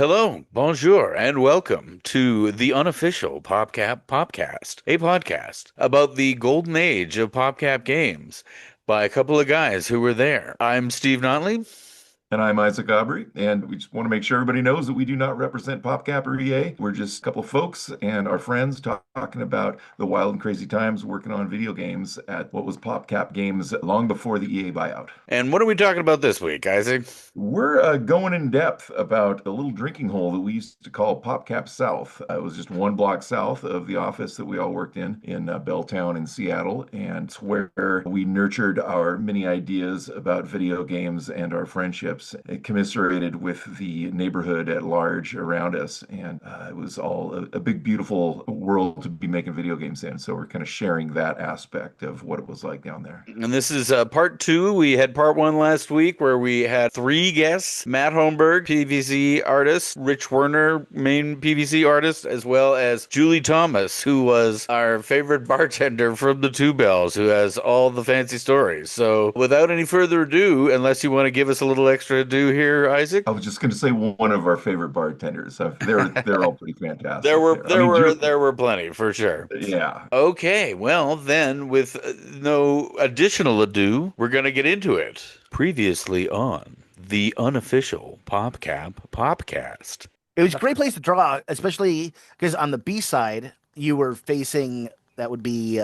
Hello, bonjour, and welcome to the unofficial PopCap PopCast, a podcast about the golden age of PopCap games by a couple of guys who were there. I'm Steve Notley. And I'm Isaac Aubry, and we just want to make sure everybody knows that we do not represent PopCap or EA. We're just a couple of folks and our friends talking about the wild and crazy times working on video games at what was PopCap Games long before the EA buyout. And what are we talking about this week, Isaac? We're going in depth about a little drinking hole that we used to call PopCap South. It was just one block south of the office that we all worked in Belltown in Seattle, and it's where we nurtured our many ideas about video games and our friendships. It commiserated with the neighborhood at large around us, and it was all a big, beautiful world to be making video games in. So we're kind of sharing that aspect of what it was like down there. And this is part two. We had part one last week where we had three guests: Matt Holmberg, PVC artist; Rich Werner, main PVC artist; as well as Julie Thomas, who was our favorite bartender from the Two Bells, who has all the fancy stories. So without any further ado, unless you want to give us a little extra ado here, Isaac. I was just going to say one of our favorite bartenders. They're all pretty There fantastic were there. I there mean, were there were plenty for sure. yeah. Okay, well then, with no additional ado, we're gonna get into it. Previously on the unofficial PopCap PopCast. It was a great place to draw, especially because on the B side, you were facing that would be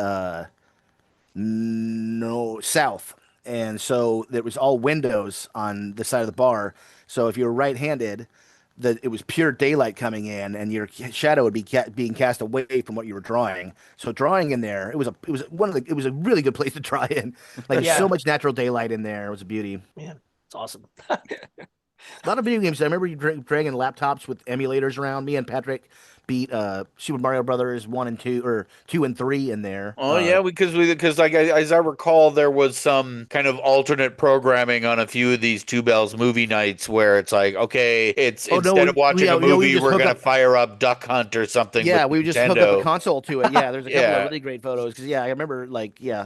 no south. And so there was all windows on the side of the bar. So if you were right-handed, it was pure daylight coming in, and your shadow would be being cast away from what you were drawing. So drawing in there, it was a really good place to draw in. Like there's so Yeah, much natural daylight in there. It was a beauty. man, it's awesome. A lot of video games. I remember you dragging laptops with emulators around. Me and Patrick beat Super Mario Brothers 1 and 2 or 2 and 3 in there. Oh yeah, because like as I recall, there was some kind of alternate programming on a few of these Two Bells movie nights where it's like, okay, it's Oh no, instead of watching a we movie, just we're hook gonna up. fire up Duck Hunt or something with Yeah, we would just hook up a Nintendo. console to it. Yeah, there's a couple of Yeah. really great photos because I remember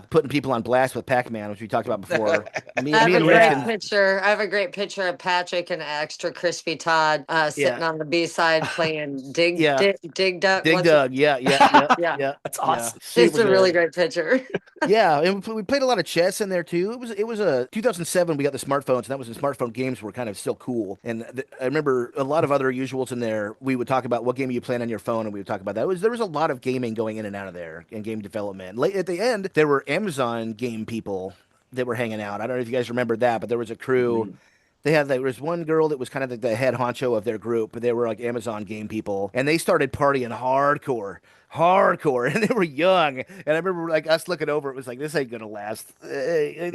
putting people on blast with Pac-Man, which we talked about before. Me, I have me a and Rich great can. picture. I have a great picture of Patrick and extra crispy Todd sitting Yeah, on the B side playing yeah, Dig Duck. Dig What's it? Dug. Yeah, yeah, yeah, Yeah, yeah, That's yeah. awesome. it's Super a really good. great picture. Yeah, and we played a lot of chess in there too. It was a 2007. We got the smartphones, and that was when smartphone games were kind of still cool. And I remember a lot of other usuals in there. We would talk about what game you playing on your phone, and we would talk about that. There was a lot of gaming going in and out of there, and game development. Late at the end, there were Amazon game people that were hanging out. I don't know if you guys remember that, but there was a crew. There was one girl that was kind of the head honcho of their group, but they were like Amazon game people, and they started partying hardcore, and they were young. And I remember like us looking over, it was like this ain't gonna last. They're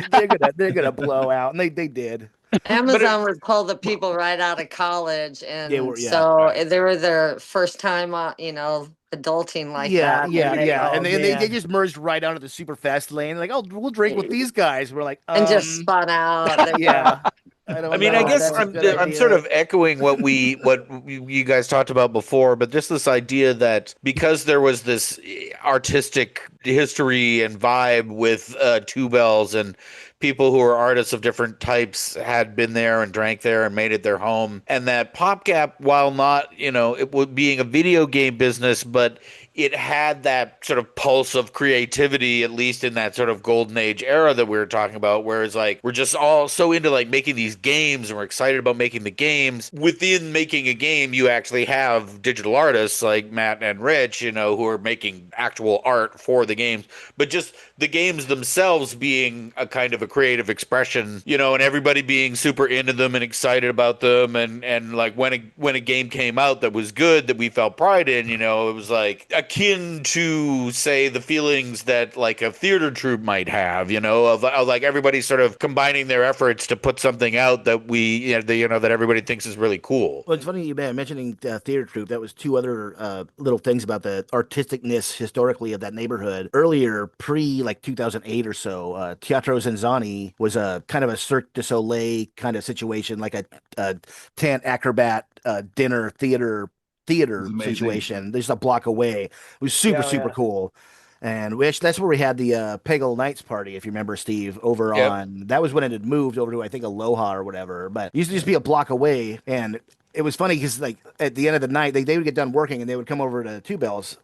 gonna blow out, and they did. But Amazon would pull the people right out of college, They and were yeah, so right. they were their first time, adulting like Yeah, that, yeah, yeah, Oh and they man. just merged right onto the super fast lane. Like, oh, we'll drink with these guys. We're like, and just spun out. yeah, I I don't mean, I know if guess that's a I'm good I'm sort idea. of echoing what you guys talked about before, but just this idea that because there was this artistic history and vibe with Two Bells and people who are artists of different types had been there and drank there and made it their home, and that PopCap, while not, it was being a video game business, but it had that sort of pulse of creativity, at least in that sort of golden age era that we were talking about, where it's like we're just all so into like making these games and we're excited about making the games. Within making a game, you actually have digital artists like Matt and Rich, who are making actual art for the games, but just the games themselves being a kind of a creative expression, and everybody being super into them and excited about them, and like when a game came out that was good that we felt pride in, it was like akin to, say, the feelings that like a theater troupe might have, of like everybody sort of combining their efforts to put something out that that everybody thinks is really cool. Well, it's funny you mentioning theater troupe. That was two other little things about the artisticness historically of that neighborhood. Earlier, pre like 2008 or so, Teatro Zanzani was a kind of a Cirque du Soleil kind of situation, like a tent acrobat dinner It was theater amazing. situation. There's a block away. It was super Yeah, super yeah. cool. And that's where we had the Peggle Nights party, if you remember, Steve, over Yep. on, that was when it had moved over to, I think, Aloha or whatever. But it used to just be a block away. And it was funny because, like, at the end of the night, they would get done working and they would come over to Two Bells,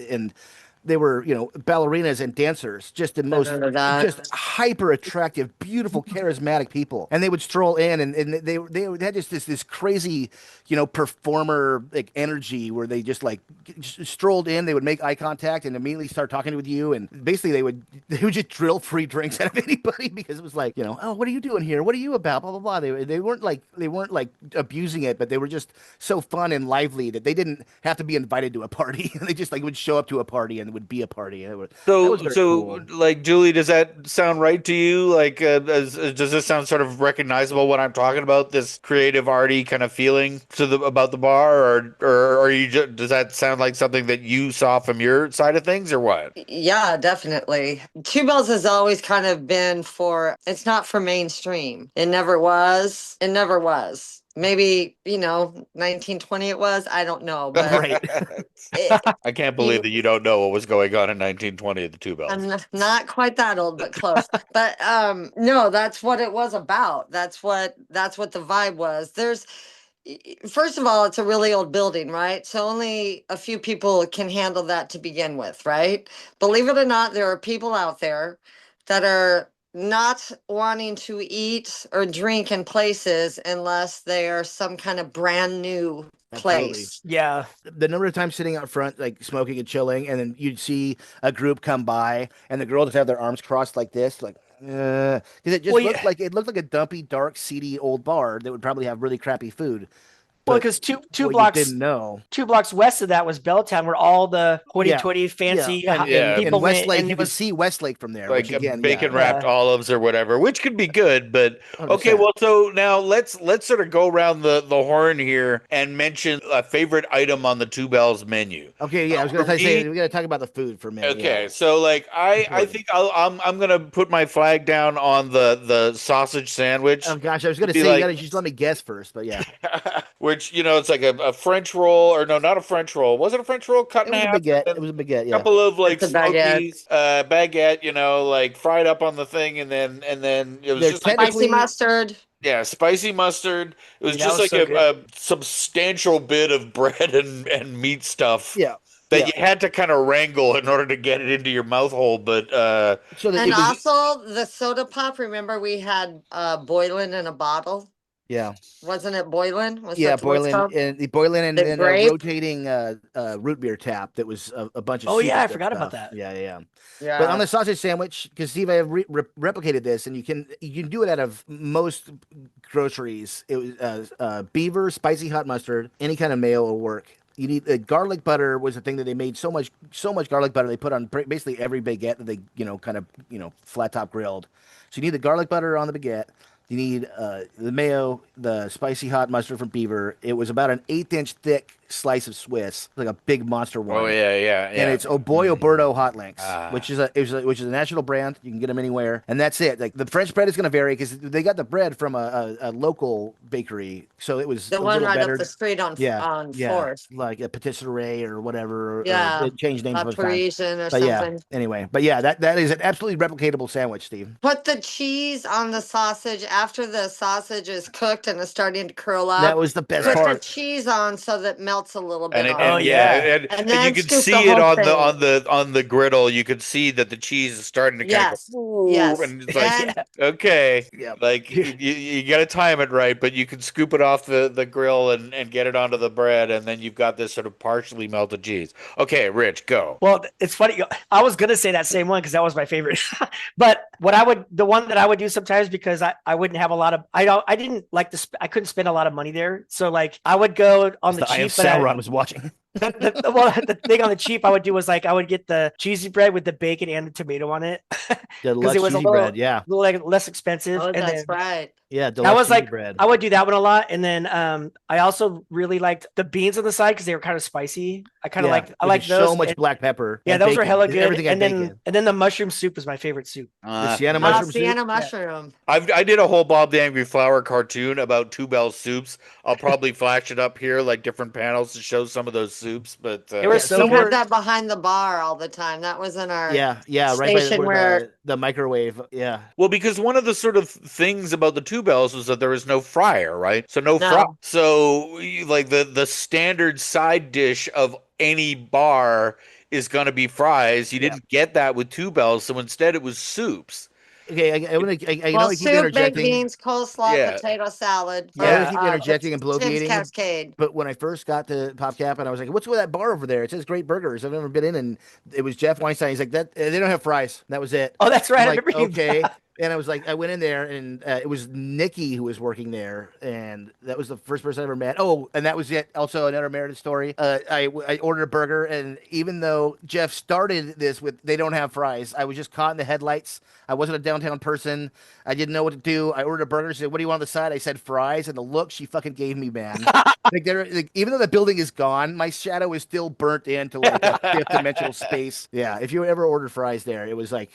and they were, ballerinas and dancers, just the most, remember that. just hyper attractive, beautiful, charismatic people. And they would stroll in, and they had just this crazy, performer like energy where they just like strolled in. They would make eye contact and immediately start talking with you. And basically, they would just drill free drinks out of anybody because it was like, oh, what are you doing here? What are you about? Blah blah blah. They weren't like abusing it, but they were just so fun and lively that they didn't have to be invited to a party. They just like would show up to a party and would be a party. That So, was very cool. like, Julie, does that sound right to you? Like, does this sound sort of recognizable when I'm talking about this creative, arty kind of feeling about the bar, or are you does that sound like something that you saw from your side of things, or what? Yeah, definitely. Two Bells has always kind of been it's not for mainstream. It never was. It never was. Maybe, 1920 it was. I don't know. But Right. I can't believe that you don't know what was going on in 1920 at the Two Bells. I'm not quite that old, but close. But no, that's what it was about. That's what the vibe was. First of all, it's a really old building, right? So only a few people can handle that to begin with, right? Believe it or not, there are people out there that are not wanting to eat or drink in places unless they are some kind of brand new place. Yeah. The number of times sitting out front, like smoking and chilling, and then you'd see a group come by and the girl just have their arms crossed like this, like, because it just looked like a dumpy, dark, seedy old bar that would probably have really crappy food. Well, because two you blocks didn't know. 2 blocks west of that was Belltown, where all the hoity-toity fancy people in Westlake, went. you could see Westlake from there, Like which again, bacon wrapped olives or whatever, which could be good. But okay, 100%. well, so now let's sort of go around the horn here and mention a favorite item on the Two Bells menu. Okay, yeah, I was going to say we got to talk about the food for a minute. Okay, yeah. so like I think I'm gonna put my flag down on the sausage sandwich. Oh gosh, I was going to say like, you got to just let me guess first, but yeah, which it's like a French roll, or no, not a French roll. Was it a French roll cut in half? It was a baguette. Yeah, a couple of like It's a baguette. smokies, baguette, like fried up on the thing, and then it was They're just like Spicy mustard. yeah, spicy mustard. It was Yeah, just that was like so a substantial bit of bread and meat stuff. yeah. That you had to kind of wrangle in order to get it into your mouth hole, but And also the soda pop. Remember, we had Boylan in a bottle. Yeah. Wasn't it Boylan? Boylan and the grape? rotating root beer tap that was a bunch of. Oh yeah, I super forgot stuff. about that. Yeah. Yeah. But on the sausage sandwich, because Steve, I have replicated this, and you can do it out of most groceries. It was beaver, spicy hot mustard, any kind of mayo will work. You need garlic butter was a thing that they made so much garlic butter they put on basically every baguette that they kind of flat top grilled. So you need the garlic butter on the baguette. You need the mayo, the spicy hot mustard from Beaver. It was about an 1/8 thick slice of Swiss, like a big monster one. oh yeah. And it's Boy Oberto hot links, which is a national brand. You can get them anywhere, and that's it. Like the French bread is going to vary because they got the bread from a local bakery, so it was the a one little right better. up the street on Fourth. Like a patisserie or whatever. Yeah, they changed names a bunch of times. Parisian or But something. anyway, that is an absolutely replicatable sandwich, Steve. Put the cheese on the sausage after the sausage is cooked and is starting to curl up. That was the best Put part. the cheese on so that it melts a little bit. And you could scoop see the it whole on the griddle. You could see that the cheese is starting to kind of go, yes. and it's like okay, like you got to time it right, but you can scoop it off the grill and get it onto the bread, and then you've got this sort of partially melted cheese. Okay, Rich, go. Well, it's funny. I was gonna say that same one because that was my favorite. But the one that I would do sometimes because I wouldn't have a lot of I didn't like I couldn't spend a lot of money there. So like I would go on the cheap. Sauron was watching. The thing on the cheap I would do was like I would get the cheasy bread with the bacon and the tomato on it because it was a bread, yeah, little like less expensive. Oh, that's right. Yeah, I was like, bread. I would do that one a lot, and then I also really liked the beans on the side because they were kind of spicy. I like those. So much black pepper. Yeah, those were hella good. Everything and then the mushroom soup was my favorite soup. The Sienna mushroom. Sienna mushroom. I did a whole Bob the Angry Flower cartoon about Two Bell soups. I'll probably flash it up here, like different panels to show some of those soups. soups, but They were so We good. had that behind the bar all the time. That was in our Yeah, right by station where where the microwave. Yeah, well, because one of the sort of things about the two bells was that there was no fryer, right? So no fry. no. So like the standard side dish of any bar is going to be fries. You Yeah. didn't get that with two bells, so instead it was soups. okay. I know Well, I keep soup, baked interjecting. beans, coleslaw, Yeah. potato salad. I know I Yeah. keep interjecting and Tim's bloviating, Cascade. but when I first got to PopCap and I was like, "What's with that bar over there? It says Great Burgers. I've never been in." And it was Jeff Weinstein. He's like, "That they don't have fries." That was it. Oh, that's right. I'm I like, remember you. okay. And I was like, I went in there, and it was Nikki who was working there, and that was the first person I ever met. Oh, and that was it. Also, another Meredith story. I ordered a burger, and even though Jeff started this with they don't have fries, I was just caught in the headlights. I wasn't a downtown person. I didn't know what to do. I ordered a burger. She said, "What do you want on the side?" I said fries, and the look she fucking gave me, man. Like, even though the building is gone, my shadow is still burnt into like a fifth dimensional space. Yeah, if you ever ordered fries there, it was like,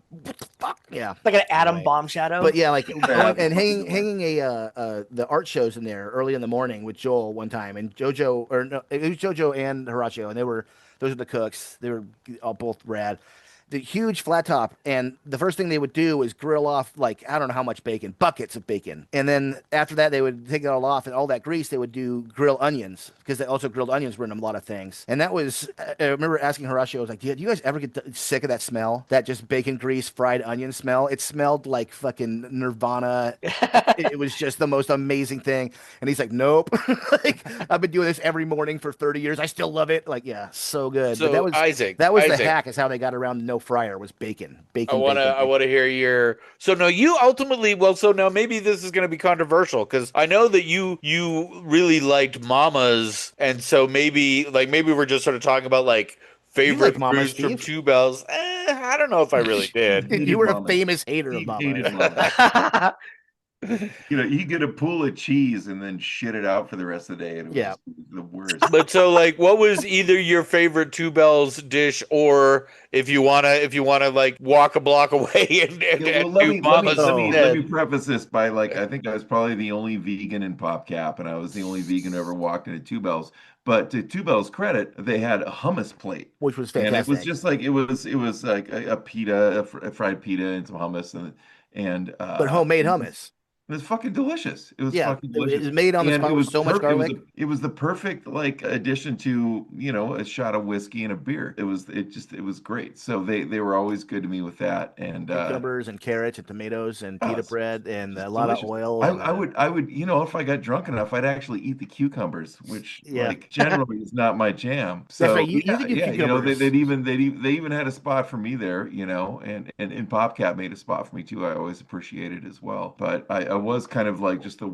what the fuck? Yeah. Like an atom Anyway. bomb shadow. But yeah, like Yeah, and hanging the art shows in there early in the morning with Joel one time, and JoJo, or no, it was JoJo and Horatio, and those are the cooks. They were all both rad. The huge flat top, and the first thing they would do is grill off, like, I don't know how much bacon, buckets of bacon, and then after that they would take it all off, and all that grease they would do grill onions, because they also grilled onions were in a lot of things. And that was, I remember asking Horatio, I was like, do you guys ever get sick of that smell, that just bacon grease fried onion smell? It smelled like fucking Nirvana. It was just the most amazing thing. And he's like, nope. Like, I've been doing this every morning for 30 years, I still love it. Like, yeah, so good. But So Isaac, that was the hack, is how they got around no fryer, was bacon. I want to hear your. So no, you ultimately. Well, so now maybe this is going to be controversial because I know that you really liked Mamas, and so maybe we're just sort of talking about like favorite Mamas, brews from Steve? Two Bells. I don't know if I really did. You were a Mamas. famous hater of He Mama. hated Mamas. He'd get a pool of cheese and then shit it out for the rest of the day, and it was Yeah. just the worst. But so like, what was either your favorite Two Bells dish, or if you wanna like walk a block away and Yeah, well, do Mamas let instead. me preface this by, like, I think I was probably the only vegan in PopCap, and I was the only vegan who ever walked into Two Bells. But to Two Bells' credit, they had a hummus plate, Which was and fantastic. it was just like it was like a pita, a fried pita, and some hummus, and But homemade hummus. it was fucking delicious. It was Yeah, fucking it delicious. was made on the And spot it with was so much garlic. it was the perfect, like, addition to, a shot of whiskey and a beer. It was great. So they were always good to me with that. And Cucumbers and carrots and tomatoes and oh, pita it's bread and a just lot of delicious. oil. I would, if I got drunk enough, I'd actually eat the cucumbers, which, Yeah. like, generally is not my jam. That's So right. You yeah, could do yeah, cucumbers. they even had a spot for me there, and PopCap made a spot for me too. I always appreciated as well. But I was kind of like just I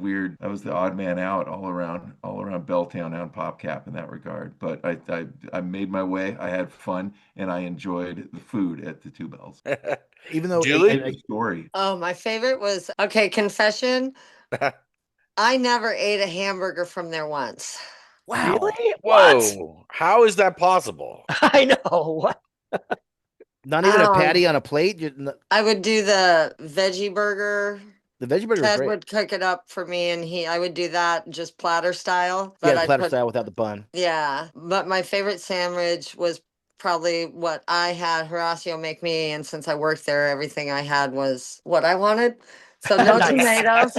was the odd man out all around Belltown and PopCap in that regard. But I made my way. I had fun, and I enjoyed the food at the Two Bells. Even though Julie? Story. Oh, my favorite was, okay, confession. I never ate a hamburger from there once. wow. Really? What? Whoa, how is that possible? I know. What? Not even a Um, patty on a plate. I would do the veggie burger. The veggie burger was Ted great. would cook it up for me, and I would do that just platter style. Yeah, But I'd platter put, style without the bun. yeah. But my favorite sandwich was probably what I had Horacio make me, and since I worked there, everything I had was what I wanted. So no Nice. tomatoes,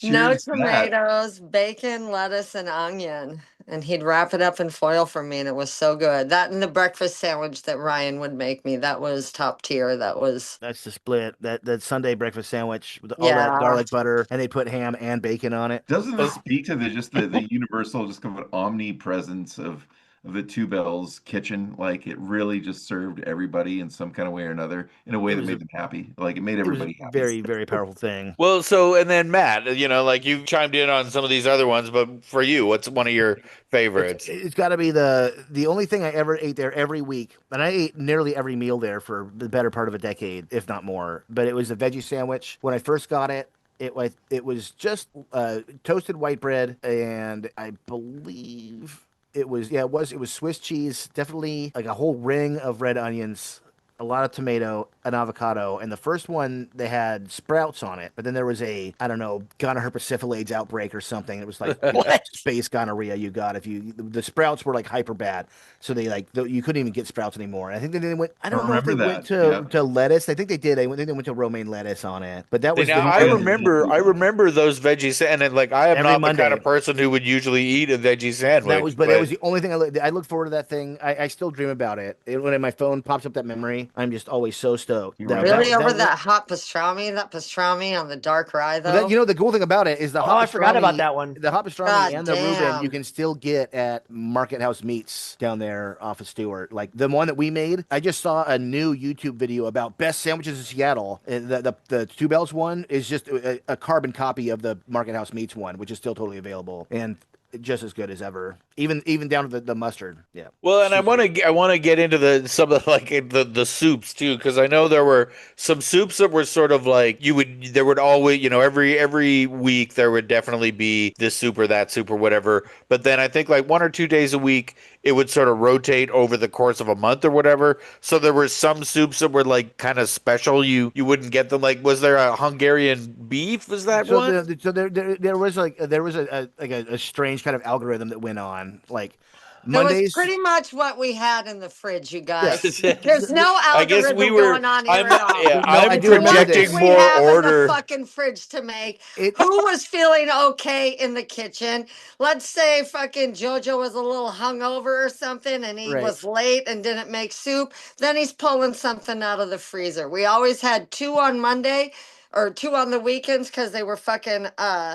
no Cheers to that. tomatoes, bacon, lettuce, and onion. And he'd wrap it up in foil for me, and it was so good. That and the breakfast sandwich that Ryan would make me, that was top tier. That was, That's the split. That Sunday breakfast sandwich with all that yeah. garlic butter, and they put ham and bacon on it. Doesn't this speak to the universal, just kind of omnipresence of the Two Bells kitchen? Like, it really just served everybody in some kind of way or another, in a way that made them happy. Like, it made It was everybody a happy. very, very powerful thing. Well, so and then Matt, like you chimed in on some of these other ones, but for you, what's one of your favorites? It's got to be the only thing I ever ate there every week, and I ate nearly every meal there for the better part of a decade, if not more. But it was a veggie sandwich. When I first got it, it was just toasted white bread, and I believe it was Swiss cheese, definitely like a whole ring of red onions, a lot of tomato, an avocado, and the first one they had sprouts on it, but then there was a, I don't know, gonorrhea persiflage outbreak or something. It was like What? space gonorrhea you got if you the sprouts were like hyper bad, so they you couldn't even get sprouts anymore. And I think they went. I don't know if they remember went that. to lettuce. I think they did. I think they went to romaine lettuce on it, but that was Now the I Yeah. remember those veggie and then, like I am every not the kind Monday. of person who would usually eat a veggie That sandwich, was, but that was the only thing I look forward to that thing. I still dream about it. When my phone pops up that memory, I'm just always so stoked. You That, remember Really, over that, that hot pastrami, that pastrami on the dark rye, Well, though. you know, the cool thing about it is Oh, I forgot about that one. the hot pastrami God and the Reuben you damn. can still get at Market House Meats down there off of Stewart. Like the one that we made, I just saw a new YouTube video about best sandwiches in Seattle. And the Two Bells one is just a carbon copy of the Market House Meats one, which is still totally available and just as good as ever. Even down to the mustard. Yeah. well, and Super. I want to get into some of like the soups too, because I know there were some soups that were sort of like there would always, every week there would definitely be this soup or that soup or whatever. But then I think like 1 or 2 days a week it would sort of rotate over the course of a month or whatever. So there were some soups that were like kind of special. You wouldn't get them. Like, was there a Hungarian beef? Was that So one? there was a strange kind of algorithm that went on like It was Mondays. pretty much what we had in the fridge, you Yeah. guys. There's no I guess we algorithm were. going on here at all. Yeah, No, I I'm do remember What this. did projecting we more have in the order. fucking fridge to make? It Who was feeling okay in the kitchen? Let's say fucking JoJo was a little hungover or something and he right. was late and didn't make soup. Then he's pulling something out of the freezer. We always had two on Monday or two on the weekends because they were fucking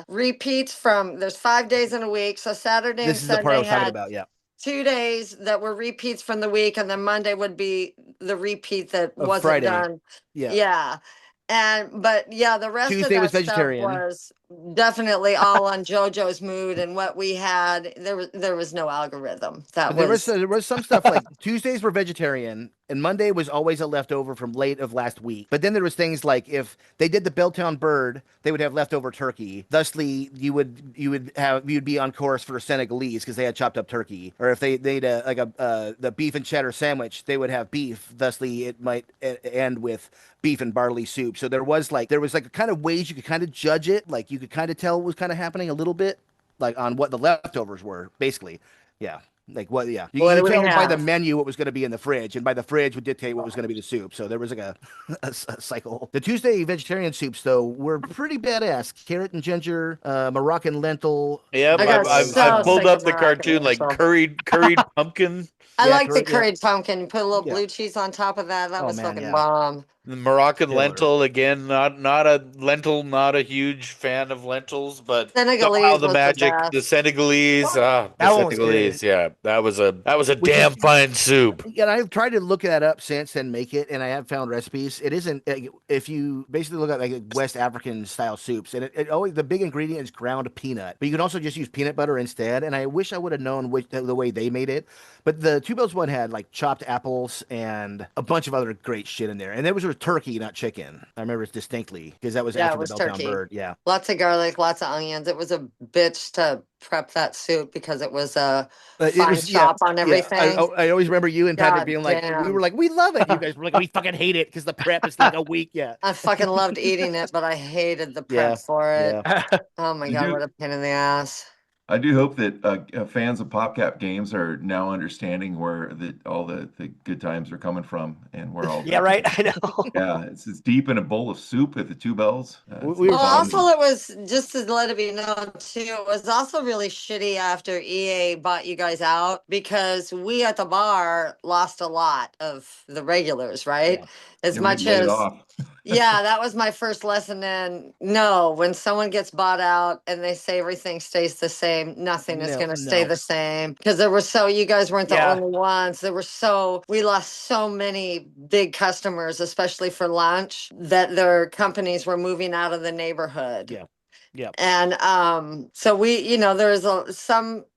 repeats from there's 5 days in a week. So Saturday and This is the part I Sunday was talking had about. Yeah. 2 days that were repeats from the week, and then Monday would be the repeat that Of wasn't Friday. done. Yeah. Yeah. But yeah, the rest of Tuesday was that stuff vegetarian. was definitely all on JoJo's mood and what we had. There was no algorithm. That But was there was some stuff like Tuesdays were vegetarian and Monday was always a leftover from late of last week. But then there was things like if they did the Belltown bird, they would have leftover turkey. Thusly, you'd be on course for Senegalese because they had chopped up turkey. Or if they made the beef and cheddar sandwich, they would have beef. Thusly, it might end with beef and barley soup. So there was like kind of ways you could kind of judge it. Like you could kind of tell what was kind of happening a little bit, like on what the leftovers were, basically. Yeah. Like what? Yeah, what you do we tell by the have? menu what was going to be in the fridge, and by the fridge would dictate what was going to be the soup. So there was like a cycle. The Tuesday vegetarian soups though were pretty badass. Carrot and ginger, Moroccan lentil. Yep, I got I've so pulled sick up of the Moroccan cartoon like lentil. curried pumpkin. I Yeah, like the curry. Yeah, curried pumpkin. You put a little yeah. blue cheese on top of that. That Oh was man, fucking yeah. bomb. The Moroccan Killer. lentil again, not a lentil, not a huge fan of lentils, but somehow Senegalese the was the magic, the best. Senegalese, the That one was good. Senegalese, yeah, that was a Which is damn fine soup. Yeah, I've tried to look that up since and make it, and I have found recipes. It isn't if you basically look at like West African style soups, and it always the big ingredient is ground peanut, but you can also just use peanut butter instead. And I wish I would have known the way they made it, but the Two Bells one had like chopped apples and a bunch of other great shit in there, and there was turkey, not chicken. I remember it distinctly because that was Yeah, after it the was Belltown turkey. bird. Yeah, Lots of garlic, lots of onions. It was a bitch to prep that soup because it was a it fine was yeah. chop on Yeah, everything. I always remember you and Patrick God being like, we were damn. like, we love it. You guys were like, we fucking hate it because the prep is like a week. Yeah, I fucking loved eating it, but I hated the yeah, prep for it. yeah. Oh my I God, what do a pain in the ass. I do hope that fans of PopCap games are now understanding where all the good times are coming from and where all Yeah, the right. I know. yeah, it's deep in a bowl of soup at the Two Bells. It's We were Well, fun. also it was just to let it be known too, it was also really shitty after EA bought you guys out because we at the bar lost a lot of the regulars, right? Yeah. As Yeah, we much laid as off. yeah, that was my first lesson in no, when someone gets bought out and they say everything stays the same, nothing is No, going to stay no. the same. Because you guys weren't the Yeah. only ones. We lost so many big customers, especially for lunch, that their companies were moving out of the neighborhood. Yeah. Yeah. And so there's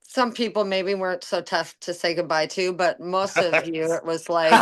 some people maybe weren't so tough to say goodbye to, but most of you, it was like,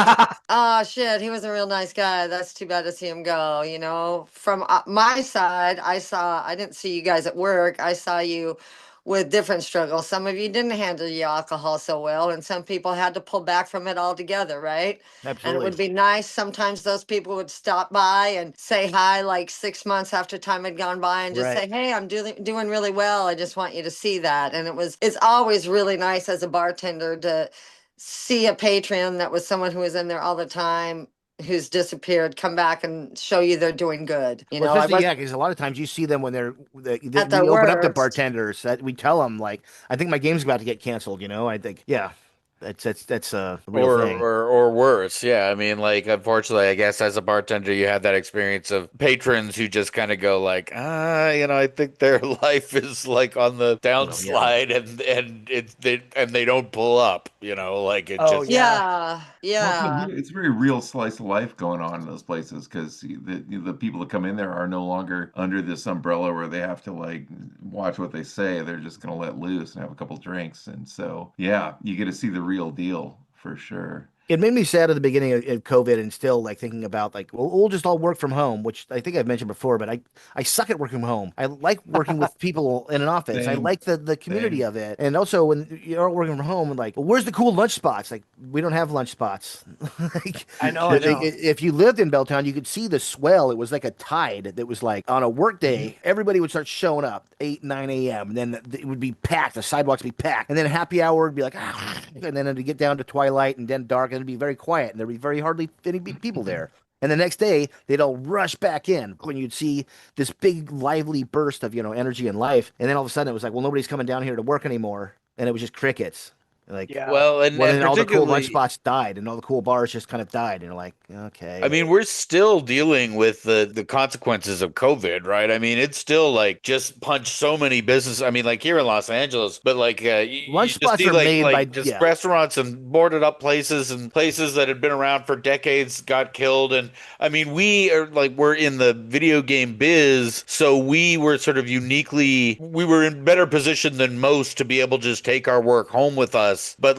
oh shit, he was a real nice guy. That's too bad to see him go. From my side, I didn't see you guys at work. I saw you with different struggles. Some of you didn't handle your alcohol so well, and some people had to pull back from it altogether, right? And it Absolutely. would be nice. Sometimes those people would stop by and say hi like 6 months after time had gone by and just Right. say, hey, I'm doing really well. I just want you to see that. And it's always really nice as a bartender to see a patron that was someone who was in there all the time who's disappeared come back and show you they're doing good. You Well, know, I especially, was yeah, because a lot of times you see them when at their we open up to worst. bartenders that we tell them, like, I think my game's about to get canceled, I think, yeah, that's a real thing. Or worse. Yeah. I mean, like, unfortunately, I guess as a bartender, you have that experience of patrons who just kind of go like, I think their life is like on the Well, yeah. downslide and they don't pull up, like it Oh, just. yeah. Yeah. It's a very real slice of life going on in those places because the people that come in there are no longer under this umbrella where they have to like watch what they say. They're just going to let loose and have a couple drinks. And so, yeah, you get to see the real deal for sure. It made me sad at the beginning of COVID and still like thinking about like, well, we'll just all work from home, which I think I've mentioned before, but I suck at working from home. I like working with people in an office. I Same, like the community same. of it. And also when you're working from home, like, well, where's the cool lunch spots? Like, we don't have lunch spots. Like, I know. if you lived in Belltown, you could see the swell. It was like a tide that was like on a work day, everybody would start showing up 8, 9 a.m. And then it would be packed. The sidewalks would be packed. And then happy hour would be like, and then it'd get down to twilight and then dark and it'd be very quiet and there'd be very hardly any people there. And the next day, they'd all rush back in when you'd see this big, lively burst of, energy and life. And then all of a sudden, it was like, well, nobody's coming down here to work anymore. And it was just crickets. Like, Yeah. Well, and, well, and then all the cool lunch particularly, spots died and all the cool bars just kind of died. And you're like, okay. I mean, we're still dealing with the consequences of COVID, right? I mean, it's still like just punched so many businesses. I mean, like here in Los Angeles, but like you Lunch just spots see are made by, just yeah. restaurants and boarded up places and places that had been around for decades got killed. And I mean, we're in the video game biz, so we were sort of we were in better position than most to be able to just take our work home with us. But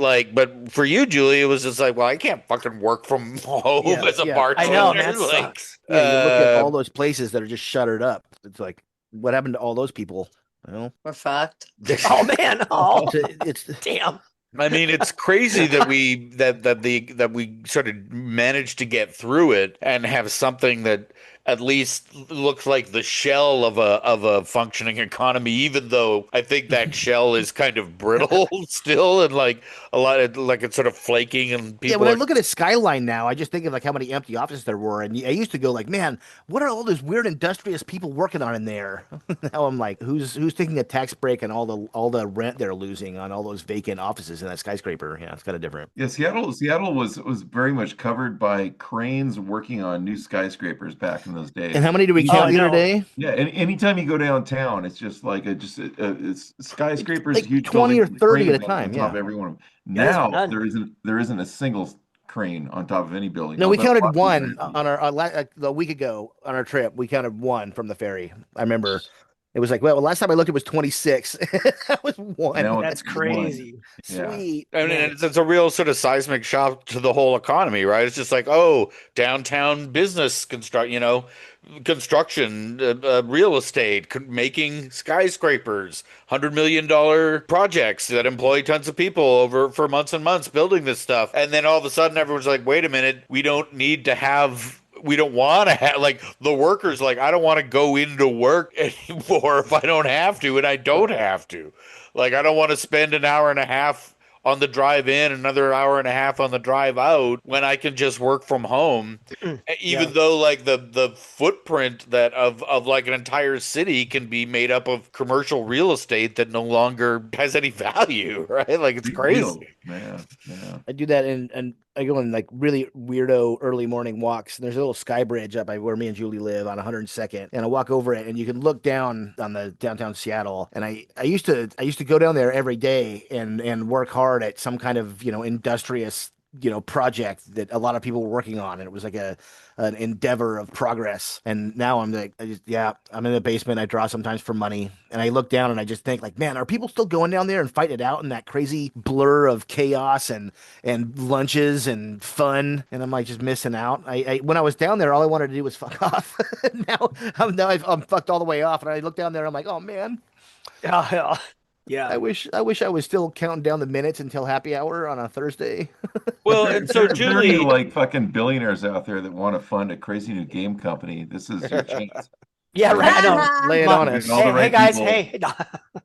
for you, Julie, it was just like, well, I can't fucking work from home Yeah, as a yeah. I know, bartender. man. That Like, sucks. Yeah, you look at all those places that are just shuttered up. It's like, what happened to all those people? Well, We're fucked. Oh, man. Oh, it's damn. I mean, it's crazy that we sort of managed to get through it and have something that at least looks like the shell of a functioning economy, even though I think that shell is kind of brittle still, and like a lot of like it's sort of flaking, and yeah. people When I are. look at a skyline now, I just think of like how many empty offices there were, and I used to go like, man, what are all those weird industrious people working on in there? Now I'm like, who's taking a tax break and all the rent they're losing on all those vacant offices in that skyscraper? Yeah, it's kind of different. Yeah, Seattle was very much covered by cranes working on new skyscrapers back in those And days. how many do we Oh, count I the other know. day? Yeah, and anytime you go downtown, it's just like it's skyscrapers, Like huge 20 buildings or with 30 at a cranes on time. top of Yeah. every one of them. Yeah, there's Now none. there isn't a single crane on top of any building. No, All we the counted boxes are one empty. on a week ago on our trip. We counted one from the ferry. I remember it was like, well, last time I looked, it was 26. That was one. Now That's it's one. crazy. Yeah. Sweet. I mean, Man. it's a real sort of seismic shock to the whole economy, right? It's just like, oh, downtown business construction, real estate, making skyscrapers, $100 million projects that employ tons of people over for months and months building this stuff. And then all of a sudden, everyone's like, wait a minute, we don't need to have. We don't want to have like the workers like I don't want to go into work anymore if I don't have to, and I don't have to. Like I don't want to spend an hour and a half on the drive in, another hour and a half on the drive out when I can just work from home. Yeah. Even though like the footprint that of like an entire city can be made up of commercial real estate that no longer has any value, right? Like it's Big deal, crazy. man. Yeah. I do that and I go on like really weirdo early morning walks. And there's a little sky bridge up by where me and Julie live on 102nd. And I walk over it and you can look down on the downtown Seattle. And I used to go down there every day and work hard at some kind of, industrious project that a lot of people were working on, and it was like an endeavor of progress. And now I'm like, I'm in the basement. I draw sometimes for money, and I look down and I just think like, man, are people still going down there and fighting it out in that crazy blur of chaos and lunches and fun? And I'm like just missing out. I when I was down there, all I wanted to do was fuck off. now I'm fucked all the way off, and I look down there, I'm like, oh man. Yeah. Yeah. I wish I was still counting down the minutes until happy hour on a Thursday. Well, and so If there are any Julie, like fucking billionaires out there that want to fund a crazy new game company, this is your chance. Yeah, Right? right. I know. Lay it Come on. on You're getting us. all the Hey, right guys. people. Hey.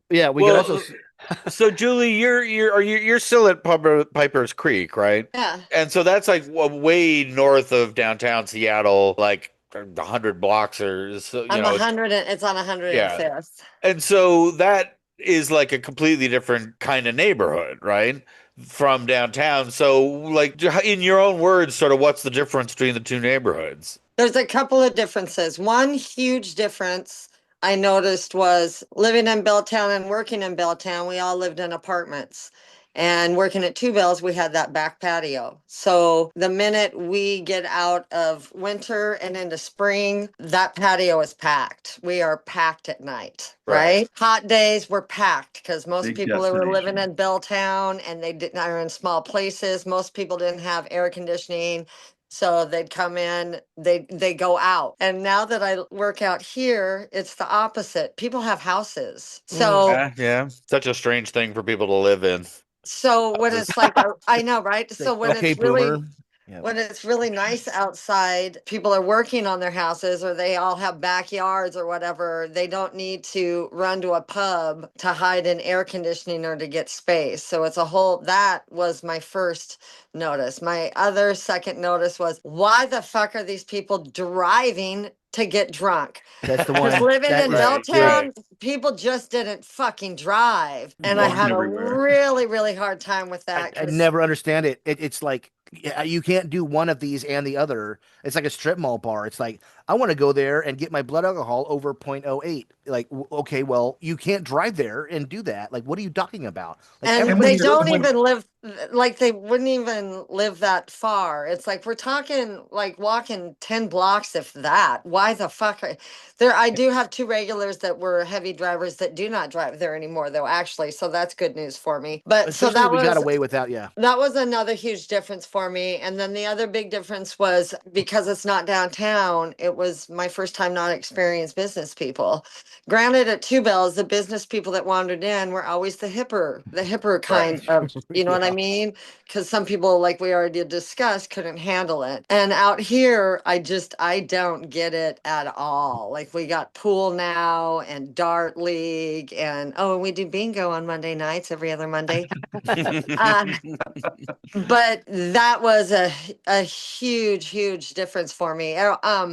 Yeah, we could also. well, so Julie, you're still at Piper's Creek, right? Yeah. And so that's like way north of downtown Seattle, like 100 blocks or so, I'm it's 100 and it's on yeah. 105th. And so that is like a completely different kind of neighborhood, right? From downtown. So, like, in your own words, sort of what's the difference between the two neighborhoods? There's a couple of differences. One huge difference I noticed was living in Belltown and working in Belltown, we all lived in apartments. And working at Two Bells, we had that back patio. So the minute we get out of winter and into spring, that patio is packed. We are packed at night, right? Hot days, we're packed because most Big people who were living destination. in Belltown and they didn't are in small places. Most people didn't have air conditioning. So they'd come in, they go out. And now that I work out here, it's the opposite. People have houses. So Yeah. Such a strange thing for people to live in. so when it's like I know, right? So when Okay, it's really boomer. Yeah. when it's really nice outside, people are working on their houses or they all have backyards or whatever. They don't need to run to a pub to hide in air conditioning or to get space. So it's a whole that was my first notice. My other second notice was why the fuck are these people driving to get drunk? That's the Because one. living That in is Right, good. Belltown, people just didn't fucking drive. And I Walking had a everywhere. really, really hard time with that. I 'Cause never understand it. It's like you can't do one of these and the other. It's like a strip mall bar. It's like I want to go there and get my blood alcohol over 0.08. Like, okay, well, you can't drive there and do that. Like, what are you talking about? Like, and And when they everybody's you're don't when even live like they wouldn't even live that far. It's like we're talking like walking 10 blocks if that. Why the fuck there I do have two regulars that were heavy drivers that do not drive there anymore though actually. So that's good news for me. But so especially that we got was away without. Yeah, that was another huge difference for me. And then the other big difference was because it's not downtown, it was my first time not experienced business people. Granted, at Two Bells, the business people that wandered in were always the hipper kind of, you know what I yeah. mean? Because some people, like we already discussed, couldn't handle it. And out here, I don't get it at all. Like we got pool now and dart league and oh, and we do bingo on Monday nights, every other Monday. Uh, but that was a huge difference for me.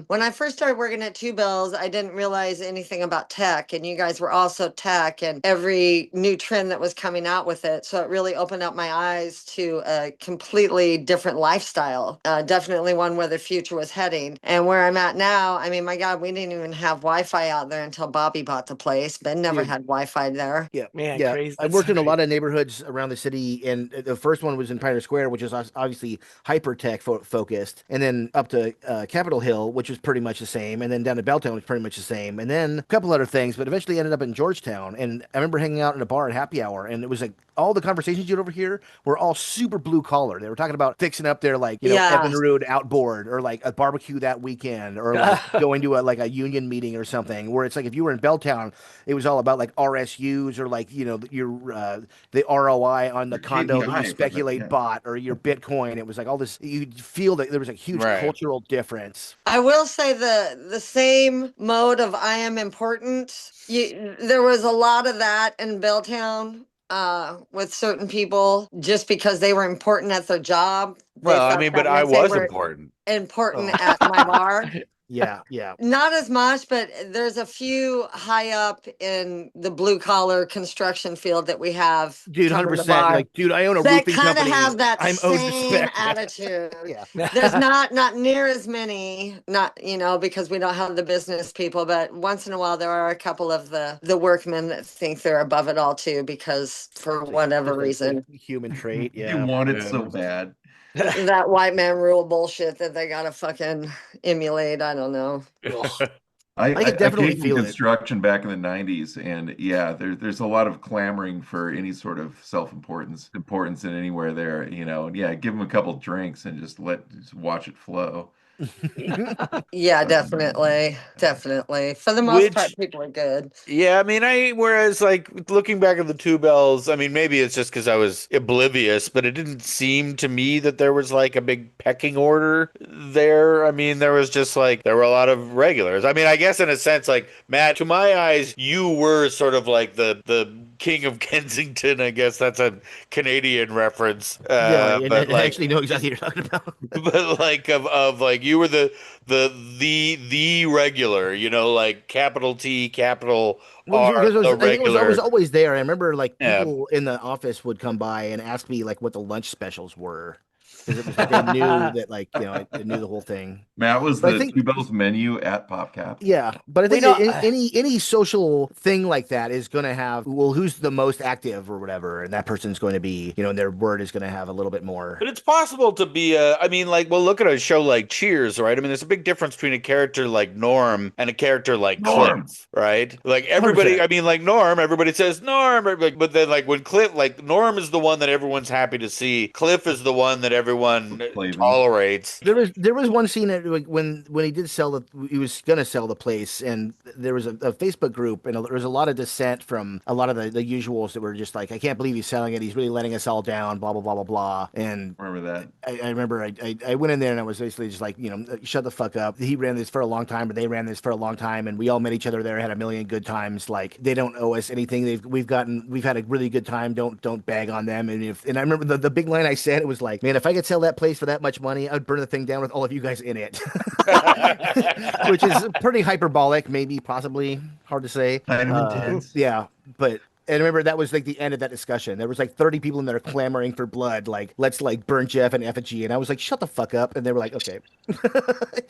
When I first started working at Two Bells, I didn't realize anything about tech, and you guys were also tech, and every new trend that was coming out with it. So it really opened up my eyes to a completely different lifestyle. Definitely one where the future was heading, and where I'm at now. I mean, my God, we didn't even have Wi-Fi out there until Bobby bought the place. Ben never Dude. had Wi-Fi there. Yeah, Man, yeah. crazy. I've That's worked so in a crazy. lot of neighborhoods around the city, and the first one was in Pioneer Square, which is obviously hyper tech focused, and then up to Capitol Hill, which was pretty much the same, and then down to Belltown, which was pretty much the same, and then a couple other things, but eventually ended up in Georgetown. And I remember hanging out in a bar at happy hour, and it was like all the conversations you'd overhear were all super blue collar. They were talking about fixing up their like Yeah. Evinrude outboard, or like a barbecue that weekend, or like going to a union meeting or something. Where it's like if you were in Belltown, it was all about like RSUs, or like your the ROI on the Your condo that you KPI from it, speculate yeah. bought, or your Bitcoin. It was like all this. You feel that there was a huge Right. cultural difference. I will say the same mode of I am important. There was a lot of that in Belltown with certain people just because they were important at their job. They Well, I thought mean, but that I meant they was were important. important Oh, at my bar. yeah, yeah. Not as much, but there's a few high up in the blue collar construction field that we have Dude, come in the 100%. bar Like, dude, I own a that roofing kind of company. have that I'm owed same respect. attitude. Yeah. There's not near as many, not because we don't have the business people, but once in a while there are a couple of the workmen that think they're above it all too, because for whatever Just a reason, human trait. They Yeah. want it Yeah. so bad. that white man rule bullshit that they gotta fucking emulate. I don't know. Ugh. I, I could I definitely came from feel it. construction back in the 90s, and yeah, there's a lot of clamoring for any sort of importance in anywhere there, and yeah, give them a couple drinks and just watch it flow. Yeah, definitely. Definitely. For the most part, Which people are good. Yeah, I mean, whereas like looking back at the two bells, I mean, maybe it's just because I was oblivious, but it didn't seem to me that there was like a big pecking order there. I mean, there was just like there were a lot of regulars. I mean, I guess in a sense, like Matt, to my eyes, you were sort of like the king of Kensington. I guess that's a Canadian reference, Yeah, and I but like. actually know exactly what you're talking about. But like of like you were the regular, like capital T, capital Well, R, because the I think I was regular. always there. I remember like Yeah. people in the office would come by and ask me like what the lunch specials were, because it was like they knew that like I knew the whole thing. Matt was But I the think Two Bells menu at PopCap. yeah, but I We think know. that any social thing like that is going to have, well, who's the most active or whatever, and that person's going to be, and their word is going to have a little bit more. But it's possible to be I mean, like, well, look at a show like Cheers, right? I mean, there's a big difference between a character like Norm and a character like Norm. Cliff, right? Like everybody, 100%. I mean, like Norm, everybody says Norm, but then like when Cliff, like Norm is the one that everyone's happy to see. Cliff is the one that everyone Flavin. tolerates. There was one scene that, like, when he did sell he was gonna sell the place, and there was a Facebook group, and there was a lot of dissent from a lot of the usuals that were just like, I can't believe he's selling it. He's really letting us all down. Blah blah blah blah blah. And Remember that? I remember I went in there and I was basically just like, shut the fuck up. He ran this for a long time, or they ran this for a long time, and we all met each other there, had a million good times. Like, they don't owe us anything. We've had a really good time. Don't bag on them. And I remember the big line I said, it was like, man, if I could sell that place for that much money, I'd burn the thing down with all of you guys in it. Which is pretty hyperbolic, maybe, possibly, hard to say. Kind of intense. Yeah, but. And I remember that was like the end of that discussion. There was like 30 people in there clamoring for blood, like, let's like burn Jeff in effigy. And I was like, shut the fuck up. And they were like, okay.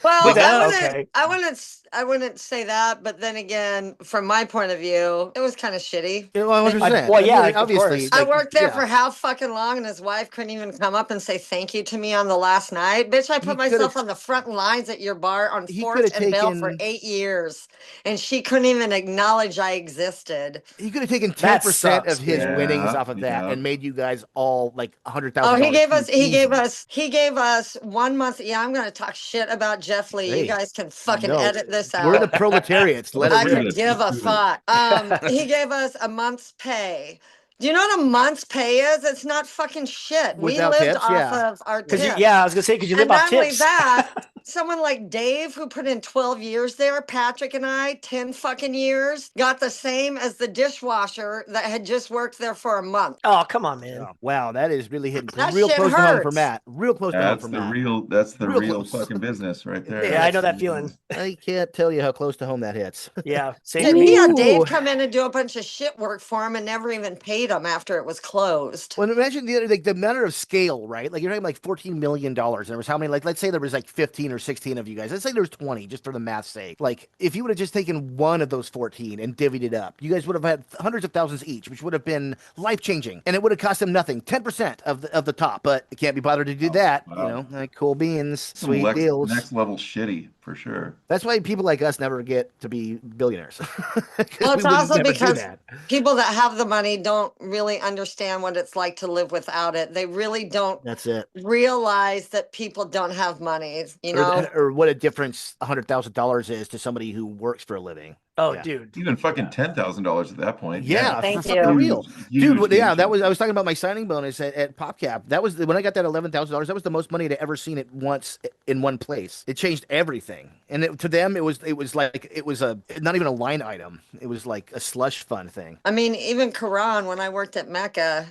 Well, Okay. I wouldn't say that, but then again, from my point of view, it was kind of shitty. Yeah, well, 100%. Well, yeah, I mean, of obviously. course. I like, worked there yeah. for how fucking long, and his wife couldn't even come up and say thank you to me on the last night. Bitch, I put myself on the front lines at your bar on He 4th could've and Bell for taken- 8 years, and she couldn't even acknowledge I existed. He could have taken That 10% sucks, of his yeah, winnings off of that yeah. and made you guys all like $100,000. Oh, he gave easy. us 1 month. Yeah, I'm gonna talk shit about Jeff Lee. Hey, You guys can fucking no, edit this out. We're the proletariats. Let I us do could it. give a Let's do it. fuck. He gave us a month's pay. Do you know what a month's pay is? It's not fucking shit. Without We lived tips, off yeah. of our Because tips. I was gonna say because you live And off not only tips. that, someone like Dave, who put in 12 years there, Patrick and I, 10 fucking years, got the same as the dishwasher that had just worked there for a month. Oh, come on, man. Oh, wow, that is really hitting That real shit close to home for hurts. Matt. Real close to home That's for the Matt. real Real close. fucking business right there. Yeah, I know that feeling. I can't tell you how close to home that hits. Yeah, same And for he me. had Dave Ooh. come in and do a bunch of shit work for him and never even paid him after it was closed. Well, imagine the matter of scale, right? Like, you're talking like $14 million. There was how many? Like, let's say there was like 15 or 16 of you guys. Let's say there was 20, just for the math's sake. Like, if you would have just taken one of those 14 and divvied it up, you guys would have had hundreds of thousands each, which would have been life changing, and it would have cost them nothing, 10% of the top. But you can't be bothered to do that. Wow. Like, cool beans, sweet deals. Next level shitty for sure. That's why people like us never get to be billionaires. Well, it's We would also never do because that. people that have the money don't really understand what it's like to live without it. They really don't That's it. realize that people don't have money, you know? Or what a difference $100,000 is to somebody who works for a living. Oh, Yeah. dude. Even fucking $10,000 at that point. Yeah, Thank for you. fucking real. Huge Dude, yeah, game that was, I was talking about my signing bonus at PopCap. That was when I got that $11,000. That was the most money I'd ever seen it once in one place. It changed everything, and to them, it was like it was not even a line item. It was like a slush fund thing. I mean, even Karan, when I worked at Mecca,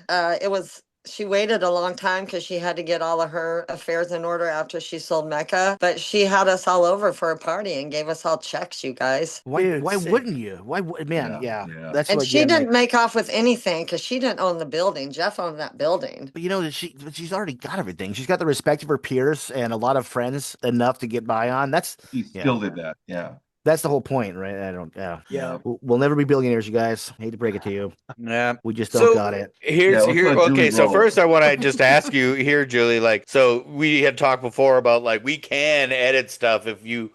she waited a long time because she had to get all of her affairs in order after she sold Mecca. But she had us all over for a party and gave us all checks, you guys. Why? Dude, Why sick. wouldn't you? Man? Yeah, Yeah, yeah. that's And what. she again, didn't like, make off with anything because she didn't own the building. Jeff owned that building. but she's already got everything. She's got the respect of her peers and a lot of friends enough to get by on. He still did that. Yeah. That's the whole point, right? I don't. Yeah. Yeah. We'll never be billionaires, you guys. Hate to break it to you. Yeah. We just don't So got it. here's Yeah, let's let okay. Julie So roll. first, I want to just ask you here, Julie. Like, so we had talked before about like we can edit stuff if you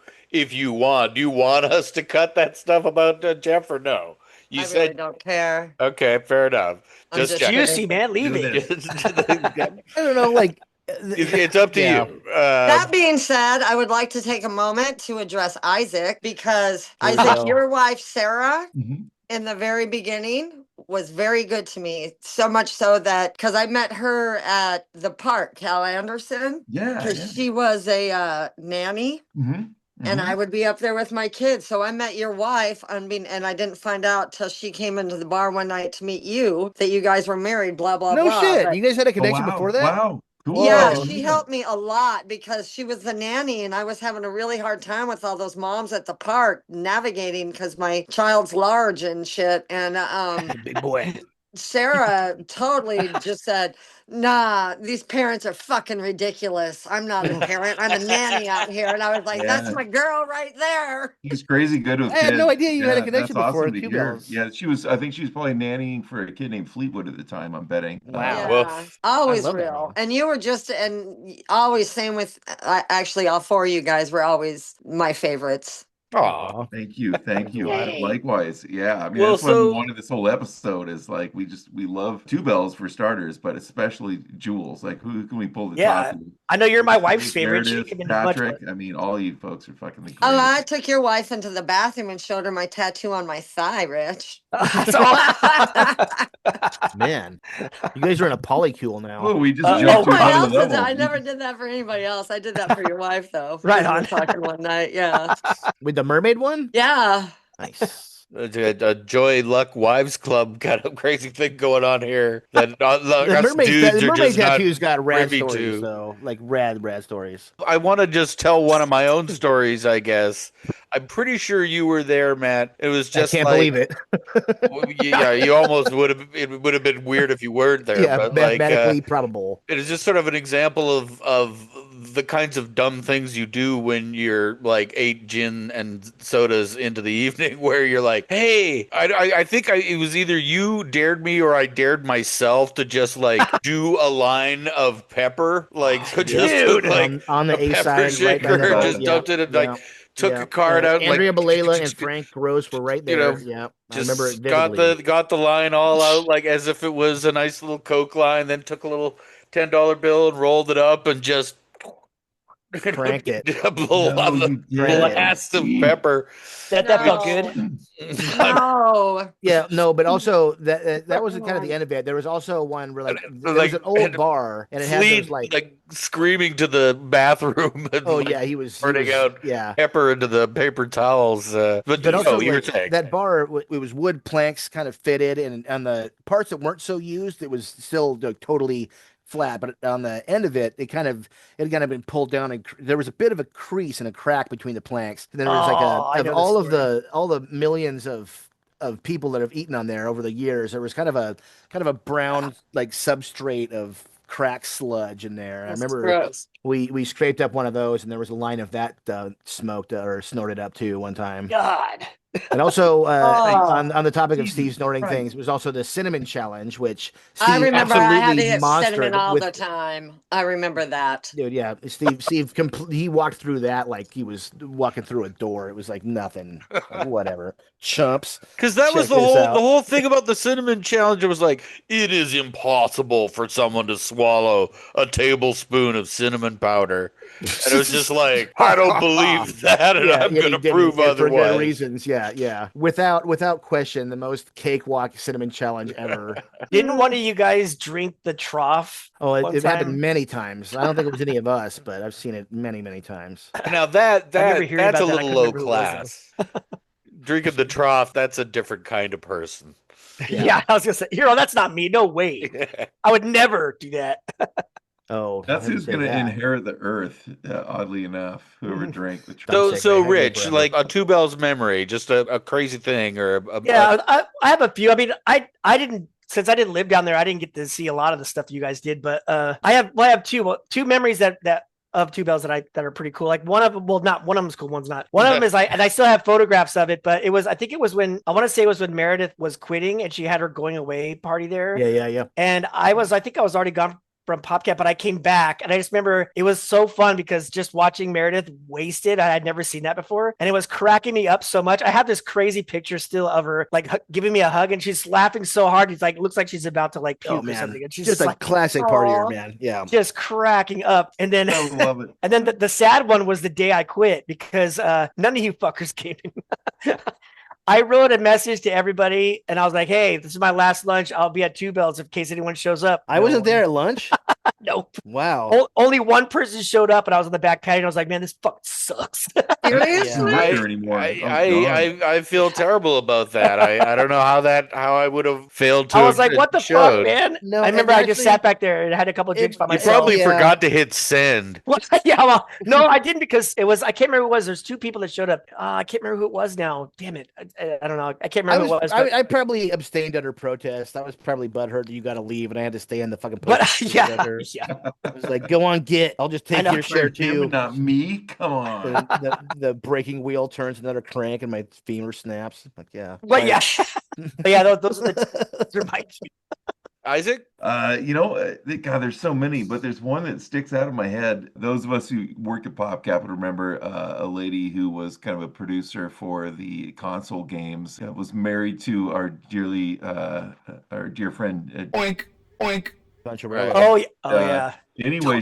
want. Do you want us to cut that stuff about Jeff or no? You I said really don't care. okay, fair enough. I'm just checking. kidding. Juicy, man. Leave Do it. this. I don't know. Like, It's up to Yeah. you. That being said, I would like to take a moment to address Isaac because Here we Isaac, go. your wife, Sarah, Mhm. in the very beginning was very good to me. So much so that because I met her at the park, Cal Anderson, Yeah. because she was a nanny. Mhm. And Mhm. I would be up there with my kids. So I met your wife. And I didn't find out till she came into the bar one night to meet you that you guys were married, blah, blah, No blah. shit. But You guys had a Oh, connection wow. before that? Wow. Cool. yeah, Whoa. she helped me a lot because she was the nanny and I was having a really hard time with all those moms at the park navigating because my child's large and shit. And Big boy. Sarah totally just said, nah, these parents are fucking ridiculous. I'm not a parent. I'm a nanny out here. And I was like, that's Yeah. my girl right there. He's crazy good with I had no kids. idea you had a Yeah, connection that's before awesome to Two hear. Bells. Yeah, I think she was probably nannying for a kid named Fleetwood at the time, I'm betting. Wow. Well, Yeah, always love that real. name. And you were just, and always same with, actually, all four of you guys were always my favorites. aw. Thank you. Thank you. Yay. Likewise. Yeah. I mean, Well, that's what we so wanted this whole episode is like, we love Two Bells for starters, but especially Jules. Like, who can we pull the Yeah, top? I know you're my wife's Steve, favorite. She Meredith, came in much. Patrick. I mean, all you folks are fucking the Oh, I greatest. took your wife into the bathroom and showed her my tattoo on my thigh, Rich. Man, you guys are in a polycule now. Oh, we just Oh, jumped to What another else did level. I never did that for anybody else. I did that for your wife, though. Right We were on. talking one night. Yeah. With the mermaid one? Yeah. Nice. a Joy Luck Wives Club kind of crazy thing going on here that The us mermaid, dudes the are mermaid just not tattoos got rad privy stories, to. though. Like rad stories. I want to just tell one of my own stories, I guess. I'm pretty sure you were there, Matt. It was I just can't like, believe it. yeah, you almost would have. It would have been weird if you weren't there, Yeah, but like, mathematically probable. it is just sort of an example of the kinds of dumb things you do when you're like 8 gin and sodas into the evening, where you're like, hey, I think it was either you dared me or I dared myself to just like do a line of pepper, like so just Dude. took, like On the a A pepper side, right shaker, down the just dumped it and like took a yeah. card out, and, like Andrea Balela and Frank Gross were right you there. know, Yeah, I remember it just vividly. got the line all out like as if it was a nice little Coke line, then took a little $10 bill and rolled it up and just Cranked it. No, you did. blast of pepper. That felt good. No. Yeah, no, but also that wasn't kind of the end of it. There was also one where like there was an old bar and it had Fleed, those like screaming to the bathroom. And, oh like, yeah, he was burning out yeah. pepper into the paper towels. But But also, you were like, saying that bar, it was wood planks kind of fitted, and on the parts that weren't so used, it was still totally flat. But on the end of it, it had kind of been pulled down, and there was a bit of a crease and a crack between the planks. And then there was I like know all the millions of people that have eaten on there over the years. There was kind of a brown like substrate of crack sludge in there. I That's remember gross. we scraped up one of those, and there was a line of that smoked or snorted up too one time. God. And also Oh, on the topic of Steve Jesus snorting Christ. things, was also the cinnamon challenge, which Steve I remember I had to absolutely hit monstered cinnamon all with. the time. I remember that. Dude, yeah, Steve, he walked through that like he was walking through a door. It was like nothing, like, whatever, chumps. because that was Check this out. the whole thing about the cinnamon challenge. It was like it is impossible for someone to swallow a tablespoon of cinnamon powder, and it was just like I don't believe that, and I'm he going to didn't, prove for good otherwise. reasons. Yeah, without question, the most cakewalk cinnamon challenge ever. Didn't one of you guys drink the trough? Oh, one it happened time? many times. I don't think it was any of us, but I've seen it many times. Now I remember hearing that's a about that. I little couldn't low remember who it was, class. Drinking the trough, that's a different kind of person. Yeah. I was gonna say, Hero, that's not me. No way. I would never do that. Oh, That's I didn't who's say going to that. inherit the earth, oddly enough. Whoever drank the Don't trout. say So I had no Rich, forever. like a Two Bells memory, just a crazy thing or Yeah, I have a few. I mean, I didn't, since I didn't live down there, I didn't get to see a lot of the stuff that you guys did. But I have two memories that of Two Bells that are pretty cool. Like one of them, well, not one of them's cool, one's not. One of them is and I still have photographs of it. But I think it was when Meredith was quitting and she had her going away party there. Yeah. And I think I was already gone from PopCap, but I came back and I just remember it was so fun because just watching Meredith wasted, I had never seen that before. And it was cracking me up so much. I have this crazy picture still of her like giving me a hug and she's laughing so hard. It's like, looks like she's about to like puke or something. And she's just a like, classic partier, man. Yeah. Just cracking up. And then, I love it. and then the sad one was the day I quit because none of you fuckers came in. I wrote a message to everybody and I was like, hey, this is my last lunch. I'll be at Two Bells in case anyone shows up. I wasn't there at lunch. Nope. Wow. Only one person showed up and I was on the back patio and I was like, man, this fucking sucks. Seriously? Not there anymore. I feel terrible about that. I don't know how I would have failed to. I was like, what the fuck, man? No, I remember I just sat back there and had a couple of drinks by You myself. probably forgot to hit send. Well, yeah, well, no, I didn't because it was, I can't remember who it was. There's two people that showed up. I can't remember who it was now. Damn it. I don't know. I can't remember who it was. I probably abstained under protest. I was probably butthurt that you got to leave and I had to stay in the fucking But post. yeah. I was like, go on, get. I'll just take your share too. Not me. Come on. The braking wheel turns another crank and my femur snaps. Like, yeah. But yeah. But yeah, those are those are my two. Isaac? God, there's so many, but there's one that sticks out of my head. Those of us who worked at PopCap would remember a lady who was kind of a producer for the console games. Was married to our dear friend. Oink, oink. Oh, yeah. Oh, yeah. Anyway,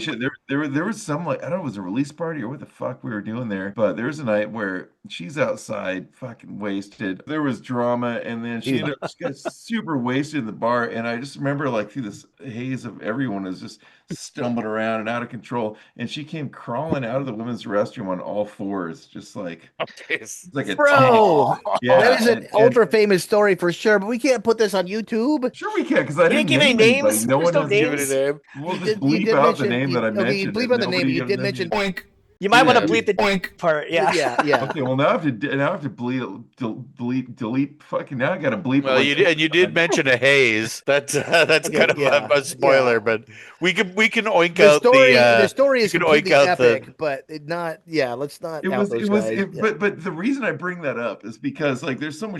there was some, like, I don't know, it was a release party or what the fuck we were doing there, but there was a night where she's outside fucking wasted. There was drama, and then she got super wasted in the bar, and I just remember, like, through this haze of everyone was just stumbling around and out of control, and she came crawling out of the women's restroom on all fours, just like it's like a bro. Yeah, that is an ultra famous story for sure, but we can't put this on YouTube. Sure we can, because I didn't give any names. No one has given given a name. We'll just bleep out the name that I mentioned. Okay, you bleep out the name. You did mention oink. You might want to bleep the oink part. Yeah. Yeah. Okay, well now I have to delete fucking, now I gotta bleep. Well, you did mention a haze. That's kind of a spoiler, but we can oink out the story is completely epic, but let's not. But the reason I bring that up is because, like, there's so many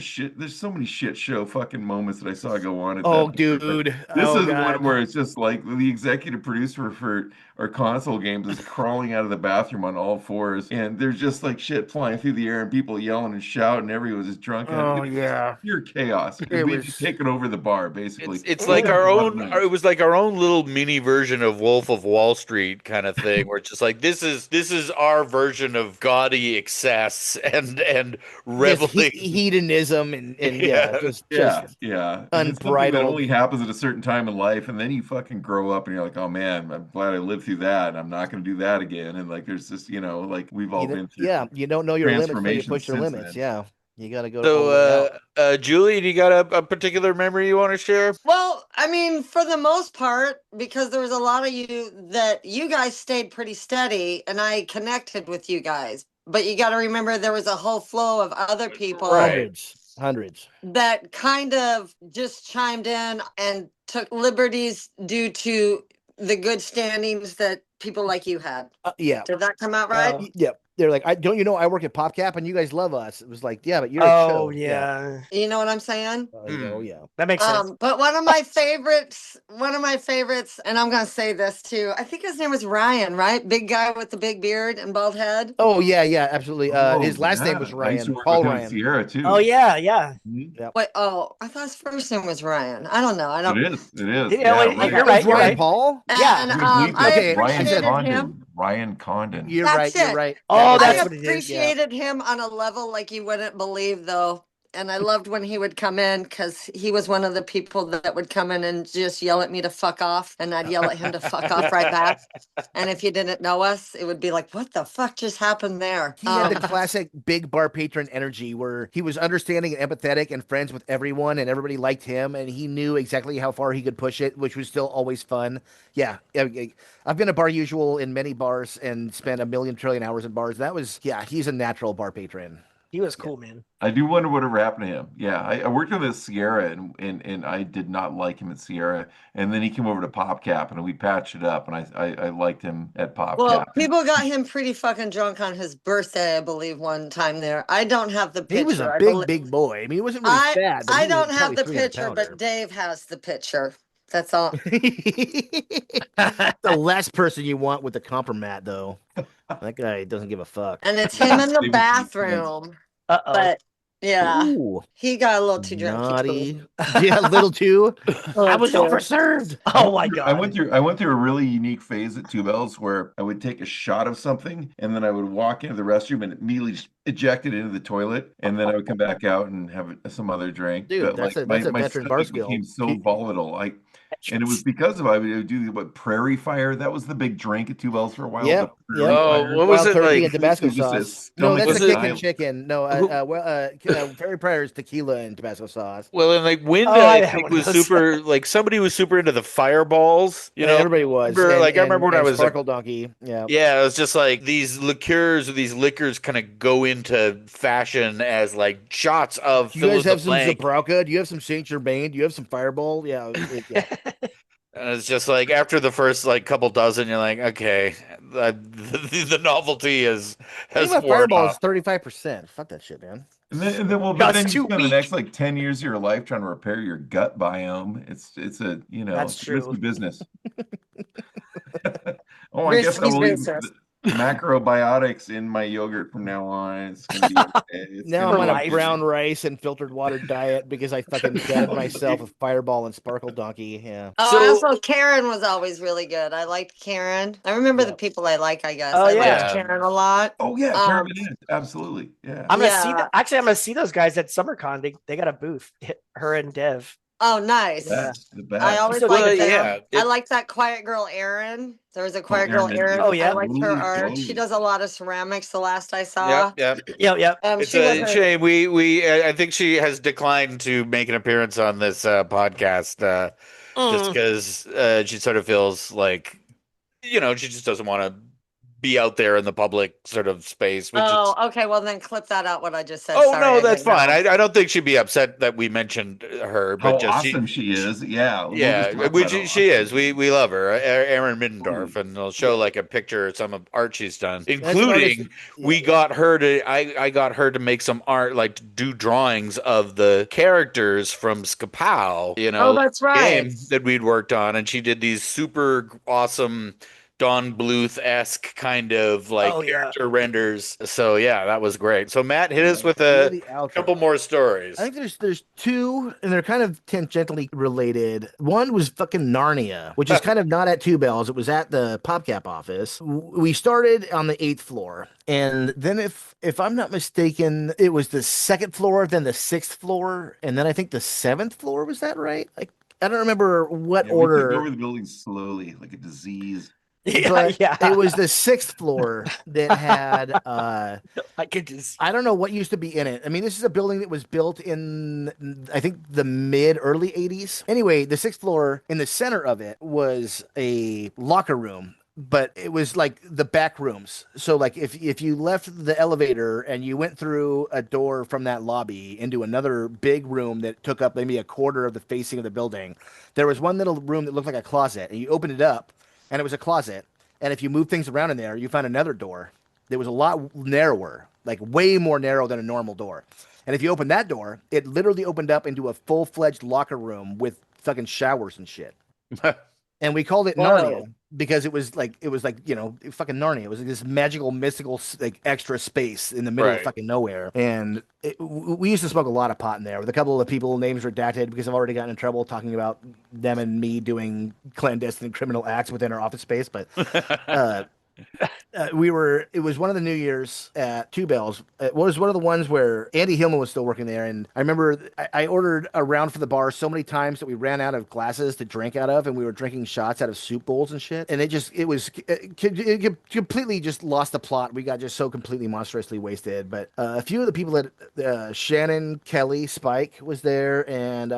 shit show fucking moments that I saw go on. Dude, this is one where it's just like the executive producer for our console games is crawling out of the bathroom on all fours, and there's just like shit flying through the air and people yelling and shouting. Everyone was just drunk. Pure chaos. We've taken over the bar basically. It's like our own. It was like our own little mini version of Wolf of Wall Street kind of thing, where it's just like this is our version of gaudy excess and reveling, hedonism and just unbridled. That only happens at a certain time in life, and then you fucking grow up and you're like, oh man, I'm glad I lived through that, and I'm not going to do that again. And like, there's this, like we've all been through. Yeah, you don't know your limits when you push your limits. Then. Yeah, you got to go. So, Julie, do you got a particular memory you want to share? Well, I mean, for the most part, because there was a lot of you guys stayed pretty steady, and I connected with you guys. But you got to remember, there was a whole flow of other people. Hundreds that kind of just chimed in and took liberties due to the good standings that people like you had. Yeah. Did that come out right? Yep. They're like, I work at PopCap and you guys love us. It was like, yeah, but you're a show. Yeah. You know what I'm saying? Yeah. That makes sense. But one of my favorites, and I'm gonna say this too. I think his name was Ryan, right? Big guy with the big beard and bald head. Oh yeah, absolutely. His last name was Ryan. Paul Ryan. Sierra too. Oh yeah. Mm-hmm. Yep. Wait, I thought his first name was Ryan. I don't know. It is. Yeah, you're right. Ryan Paul? And, I appreciated him. Ryan Condon. You're right. Oh, that's what it it is. is. I appreciated him on a level like you wouldn't believe, though. And I loved when he would come in because he was one of the people that would come in and just yell at me to fuck off. And I'd yell at him to fuck off right back. And if you didn't know us, it would be like, what the fuck just happened there? He had the classic big bar patron energy where he was understanding and empathetic and friends with everyone and everybody liked him. And he knew exactly how far he could push it, which was still always fun. Yeah. I've been a bar usual in many bars and spent 1 trillion hours in bars. He's a natural bar patron. He was cool, man. I do wonder what happened to him. Yeah, I worked with Sierra, and I did not like him at Sierra. And then he came over to PopCap, and we patched it up, and I liked him at PopCap. Well, people got him pretty fucking drunk on his birthday, I believe, one time there. I don't have the picture. He was a big boy. I mean, he wasn't really fat. I don't have the picture, but Dave has the picture. That's all. The last person you want with the compromat, though. That guy doesn't give a fuck. And it's him in the Maybe- bathroom. Uh-oh. But yeah, Ooh, he got a little too drunk. naughty. Yeah, a little too. I was too. overserved. Oh my I went god. through a really unique phase at Two Bells where I would take a shot of something and then I would walk into the restroom and immediately just eject it into the toilet, and then I would come back out and have some other drink. Dude, But that's like a my veteran bar stomach skill. became so volatile. And it was because of I would do what Prairie Fire. That was the big drink at Two Bells for a while. Yeah, the Prairie yeah. Oh, Fire. what was Wild it turkey like? and Tabasco It was just a sauce. No, that's stomach a kicking dive. chicken. No, Fairy Prayer is tequila and Tabasco sauce. Well, and like Winda, Oh, I I had think one of was those. super. Like somebody was super into the fireballs. You Yeah, know, everybody was. remember, I remember when I was a Sparkle Donkey. Yeah. yeah, it was just like these liqueurs or these liquors kind of go into fashion as like shots of Do you fill guys in the have some blank. Zabrowka? Do you have some Saint Germain? Do you have some Fireball? Yeah. Yeah. And it's just like after the first like couple dozen, you're like, okay, the novelty has Think about worn Fireball is off. 35%. Fuck that shit, man. And then but That's then you too spend the weak. next like 10 years of your life trying to repair your gut biome. It's a That's it's a true. risky business. Oh, I guess I Risky will eat business. macrobiotics in my yogurt from now on. It's gonna be okay. It's Now gonna I'm be on a life. brown rice and filtered water diet because I fucking gutted myself with Fireball and Sparkle Donkey. Yeah. Oh, So- also Karen was always really good. I liked Karen. I remember the people I like, I guess. Oh, I yeah. liked Karen a lot. Oh yeah, Um, Karen is absolutely. Yeah. I'm gonna see Yeah. actually I'm gonna see those guys at SummerCon. They got a booth. Her and Dev. Oh, nice. The best. I always So liked well, them. yeah, I it- liked that quiet girl Erin. There was a quiet girl Erin, Erin. Oh, yeah. I liked her Ooh, art. oh. She does a lot of ceramics. The last I saw. Yep, yep. Yep. It's She a wasn't- shame. I think she has declined to make an appearance on this podcast just because she sort of feels like, she just doesn't want to be out there in the public sort of space. Which is, Oh, okay. Well, then clip that out. What I just said. oh Sorry, no, I that's didn't know. fine. I don't think she'd be upset that we mentioned her, How but just awesome she is. Yeah. we'll just yeah, talk which about how she is. awesome We love her, Erin Middendorf, and they'll show like a picture of some of art she's done, an including artist- we got her to. I got her to make some art, like to do drawings of the characters from Skapow, Oh, that's right. game that we'd worked on, and she did these super awesome Don Bluth-esque kind of like Oh, yeah. character renders. So yeah, that was great. So Matt, hit us with Yeah, a the outro. couple more stories. I think there's two, and they're kind of tangentially related. One was fucking Narnia, which is kind of not at Two Bells. It was at the PopCap office. We started on the 8th floor, and then if I'm not mistaken, it was the 2nd floor, then the 6th floor, and then I think the 7th floor. Was that right? Like I don't remember what Yeah, we took order. over the building slowly, like a disease. But yeah. it was the 6th floor that had I could just I don't know what used to be in it. I mean, this is a building that was built in, I think, the early 80s. Anyway, the 6th floor in the center of it was a locker room, but it was like the back rooms. So, like, if you left the elevator and you went through a door from that lobby into another big room that took up maybe a quarter of the facing of the building, there was one little room that looked like a closet, and you opened it up, and it was a closet. And if you move things around in there, you found another door that was a lot narrower, like way more narrow than a normal door. And if you opened that door, it literally opened up into a full-fledged locker room with fucking showers and shit. And we called it Whoa. Narnia because it was like fucking Narnia. It was like this magical, mystical, like extra space in the middle of Right. fucking nowhere. And we used to smoke a lot of pot in there with a couple of people, names redacted because I've already gotten in trouble talking about them and me doing clandestine criminal acts within our office space. But it was one of the New Year's at Two Bells. It was one of the ones where Andy Hillman was still working there. And I remember I ordered a round for the bar so many times that we ran out of glasses to drink out of, and we were drinking shots out of soup bowls and shit. And it completely just lost the plot. We got just so completely monstrously wasted. But a few of the people that Shannon, Kelly, Spike was there, and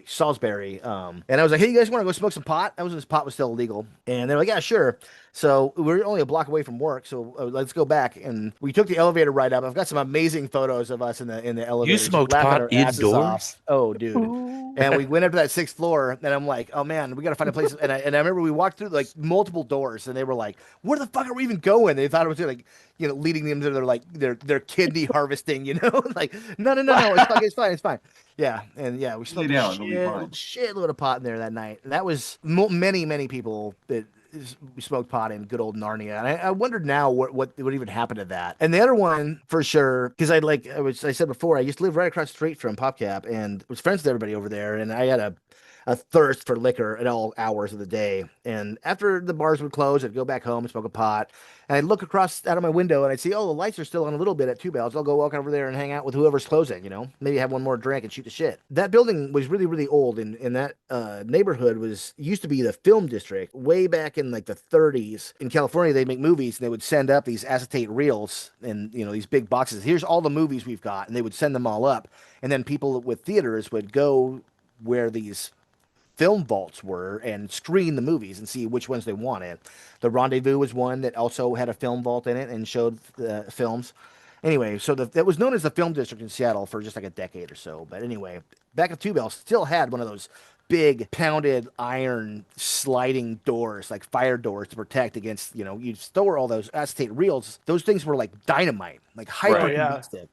Salisbury. And I was like, hey, you guys want to go smoke some pot? That was when this pot was still illegal. And they're like, yeah, sure. So we're only a block away from work, so let's go back. And we took the elevator ride up. I've got some amazing photos of us in the elevator. just smoked laughing pot our asses indoors? off. Oh, dude. And we went up to that 6th floor, and I'm like, oh man, we gotta find a place. And I remember we walked through like multiple doors, and they were like, where the fuck are we even going? They thought it was like, leading them to their kidney harvesting, like, no, it's fine. Yeah, and yeah, we Lay smoked a down, it'll be fine. shitload of pot in there that night. And that was many people that we smoked pot in good old Narnia. And I wondered now what would even happen to that. And the other one for sure, because I said before, I used to live right across the street from PopCap and was friends with everybody over there. And I had a thirst for liquor at all hours of the day. And after the bars would close, I'd go back home and smoke a pot. And I'd look across out of my window and I'd see, oh, the lights are still on a little bit at Two Bells. I'll go walk over there and hang out with whoever's closing, maybe have one more drink and shoot the shit. That building was really, really old. And that neighborhood used to be the film district way back in like the 30s. In California, they'd make movies and they would send up these acetate reels and, these big boxes. Here's all the movies we've got. And they would send them all up. And then people with theaters would go where these film vaults were and screen the movies and see which ones they wanted. The Rendezvous was one that also had a film vault in it and showed the films. Anyway, so that was known as the Film District in Seattle for just like a decade or so. But anyway, back at Two Bells still had one of those big pounded iron sliding doors, like fire doors to protect against, you'd store all those acetate reels. Those things were like dynamite, like hyper conductive,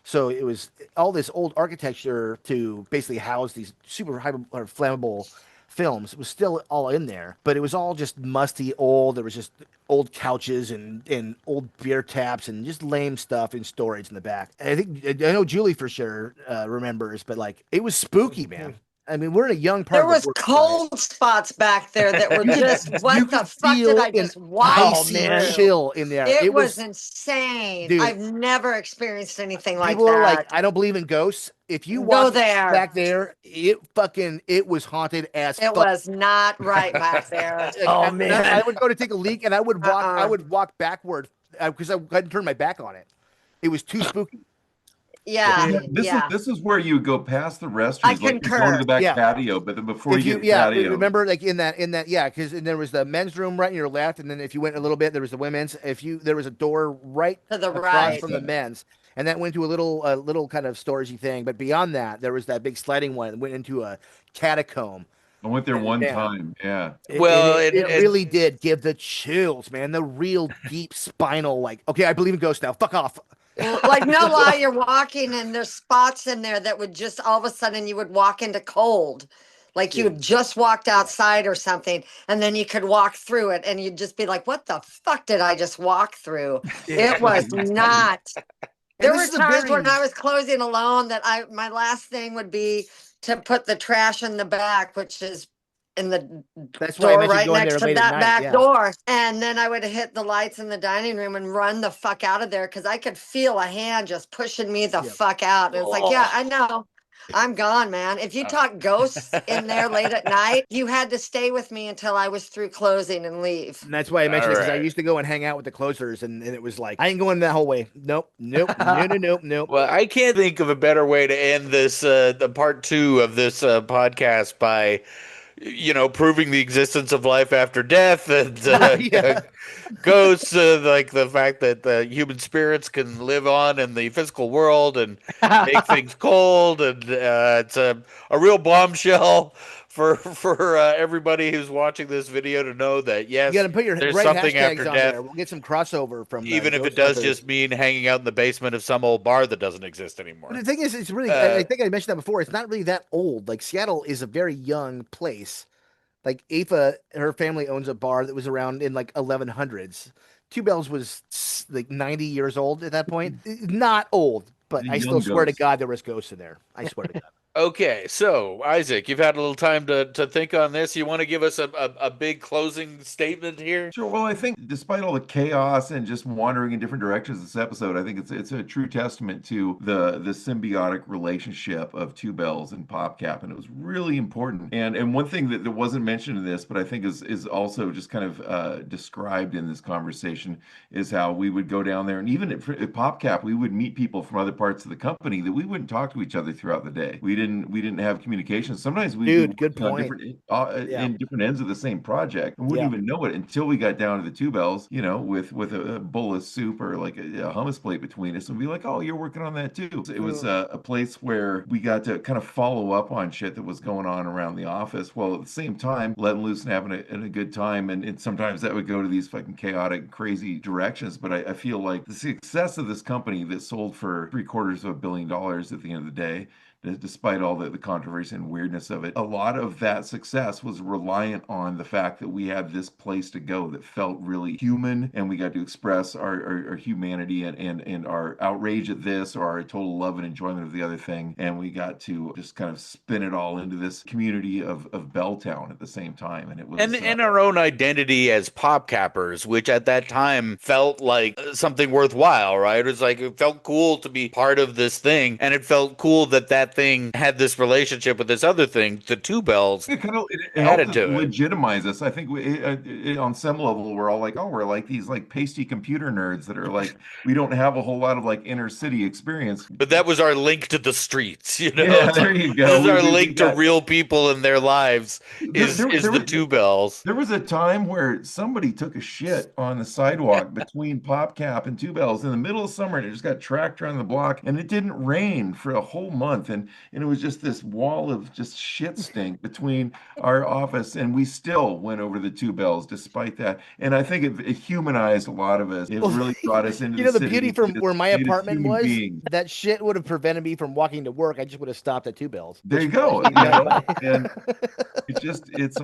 So it was all this old architecture to basically house these super hyper or flammable films. It was still all in there, but it was all just musty old. There was just old couches and old beer taps and just lame stuff in storage in the back. I know Julie for sure remembers, but like it was spooky, man. I mean, we're in a young part. There was cold spots back there that were just, what the fuck did I just walk through? Chill in there. It was insane. Dude, I've never experienced anything like that. People are like, I don't believe in ghosts. If you walk back there, it was haunted as fuck. It was not right back there. Oh man. I would go to take a leak and I would walk backward because I couldn't turn my back on it. It was too spooky. Yeah. This is where you go past the restrooms. I concur. Go to the back patio, but then before you get to the patio. Remember, like in that, because there was the men's room right on your left, and then if you went a little bit, there was the women's. There was a door right to the right from the men's, and that went to a little kind of storagey thing. But beyond that, there was that big sliding one that went into a catacomb. I went there one time. Yeah. It really did give the chills, man. The real deep spinal, like, okay, I believe in ghosts now. Fuck off. Like, no lie, you're walking and there's spots in there that would just all of a sudden you would walk into cold. Like you had just walked outside or something, and then you could walk through it and you'd just be like, what the fuck did I just walk through? It was not. There were times when I was closing alone that my last thing would be to put the trash in the back, which is in the door right next to that back door. And then I would hit the lights in the dining room and run the fuck out of there because I could feel a hand just pushing me the fuck out. And it's like, yeah, I know. I'm gone, man. If you talk ghosts in there late at night, you had to stay with me until I was through closing and leave. And that's why I mentioned this, because I used to go and hang out with the closers, and it was like, I ain't going that whole way. Nope. Nope. Well, I can't think of a better way to end this, the part 2 of this podcast by proving the existence of life after death and ghosts, like the fact that the human spirits can live on in the physical world and make things cold, and it's a real bombshell for everybody who's watching this video to know that yes, you got to put your there's right something hashtags after on death. There. We'll get some crossover from even if it does just mean hanging out in the basement of some old bar that doesn't exist anymore. But the thing is, it's really I think I mentioned that before. It's not really that old. Like Seattle is a very young place. Like Aoife, her family owns a bar that was around in like 1100s. Two Bells was like 90 years old at that point. Not old, but I still swear to God there was ghosts in there. I swear to God. Okay, so Isaac, you've had a little time to think on this. You want to give us a big closing statement here? Sure. Well, I think despite all the chaos and just wandering in different directions this episode, I think it's a true testament to the symbiotic relationship of Two Bells and PopCap, and it was really important. And one thing that wasn't mentioned in this, but I think is also just kind of described in this conversation, is how we would go down there, and even at PopCap, we would meet people from other parts of the company that we wouldn't talk to each other throughout the day. We didn't have communication. Sometimes we good point. In different ends of the same project, and wouldn't even know it until we got down to the Two Bells, with a bowl of soup or like a hummus plate between us, and be like, oh, you're working on that too. So it was a place where we got to kind of follow up on shit that was going on around the office, while at the same time letting loose and having a good time. And sometimes that would go to these fucking chaotic, crazy directions. But I feel like the success of this company that sold for $750 million at the end of the day, despite all the controversy and weirdness of it. A lot of that success was reliant on the fact that we had this place to go that felt really human, and we got to express our humanity and our outrage at this, or our total love and enjoyment of the other thing. And we got to just kind of spin it all into this community of Belltown at the same time. And it was and our own identity as PopCappers, which at that time felt like something worthwhile, right? It was like, it felt cool to be part of this thing, and it felt cool that that thing had this relationship with this other thing, the Two Bells. It kind of added helped to it. legitimize us. I think on some level we're all like, oh, we're like these like pasty computer nerds that are like, we don't have a whole lot of like inner city experience. But that was our link to the streets, you know? Yeah, there you go. This is our link to real people in their lives is the Two Bells. There was a time where somebody took a shit on the sidewalk between PopCap and Two Bells in the middle of summer, and it just got tracked around the block, and it didn't rain for a whole month, and it was just this wall of just shit stink between our office, and we still went over the Two Bells despite that. And I think it humanized a lot of us. It really brought us into the city beauty from where my apartment was, being. that shit would have prevented me from walking to work. I just would have stopped at Two Bells. There you go. And it's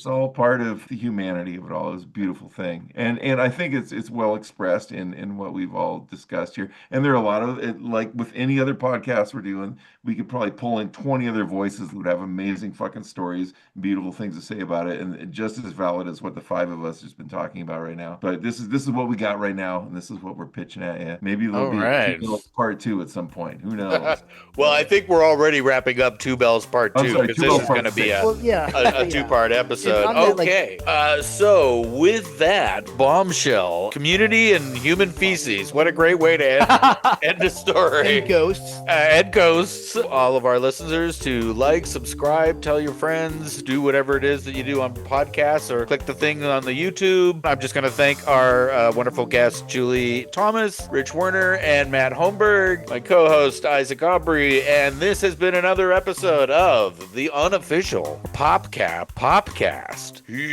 all part of the humanity of it all. It's a beautiful thing, and I think it's well expressed in what we've all discussed here. And there are a lot of it, like with any other podcast we're doing, we could probably pull in 20 other voices that would have amazing fucking stories, beautiful things to say about it, and just as valid as what the five of us has been talking about right now. But this is what we got right now, and this is what we're pitching at you. Maybe there'll be a part 2 at some point. Who knows? Well, I think we're already wrapping up Two Bells Part 2, because this is going to be a 2-part episode. Okay. So with that bombshell, community and human feces. What a great way to end the story. And ghosts. And ghosts. All of our listeners to like, subscribe, tell your friends, do whatever it is that you do on podcasts, or click the thing on the YouTube. I'm just going to thank our wonderful guests, Julie Thomas, Rich Werner, and Matt Holmberg, my co-host, Isaac Aubrey, and this has been another episode of the Unofficial PopCap PopCast. Yeah!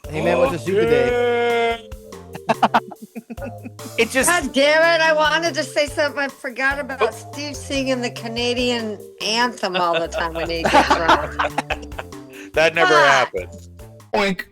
Hey man, what's the soup today? It just God damn it! I wanted to say something. I forgot about Steve singing the Canadian anthem all the time when he gets drunk. That never happened. Oink.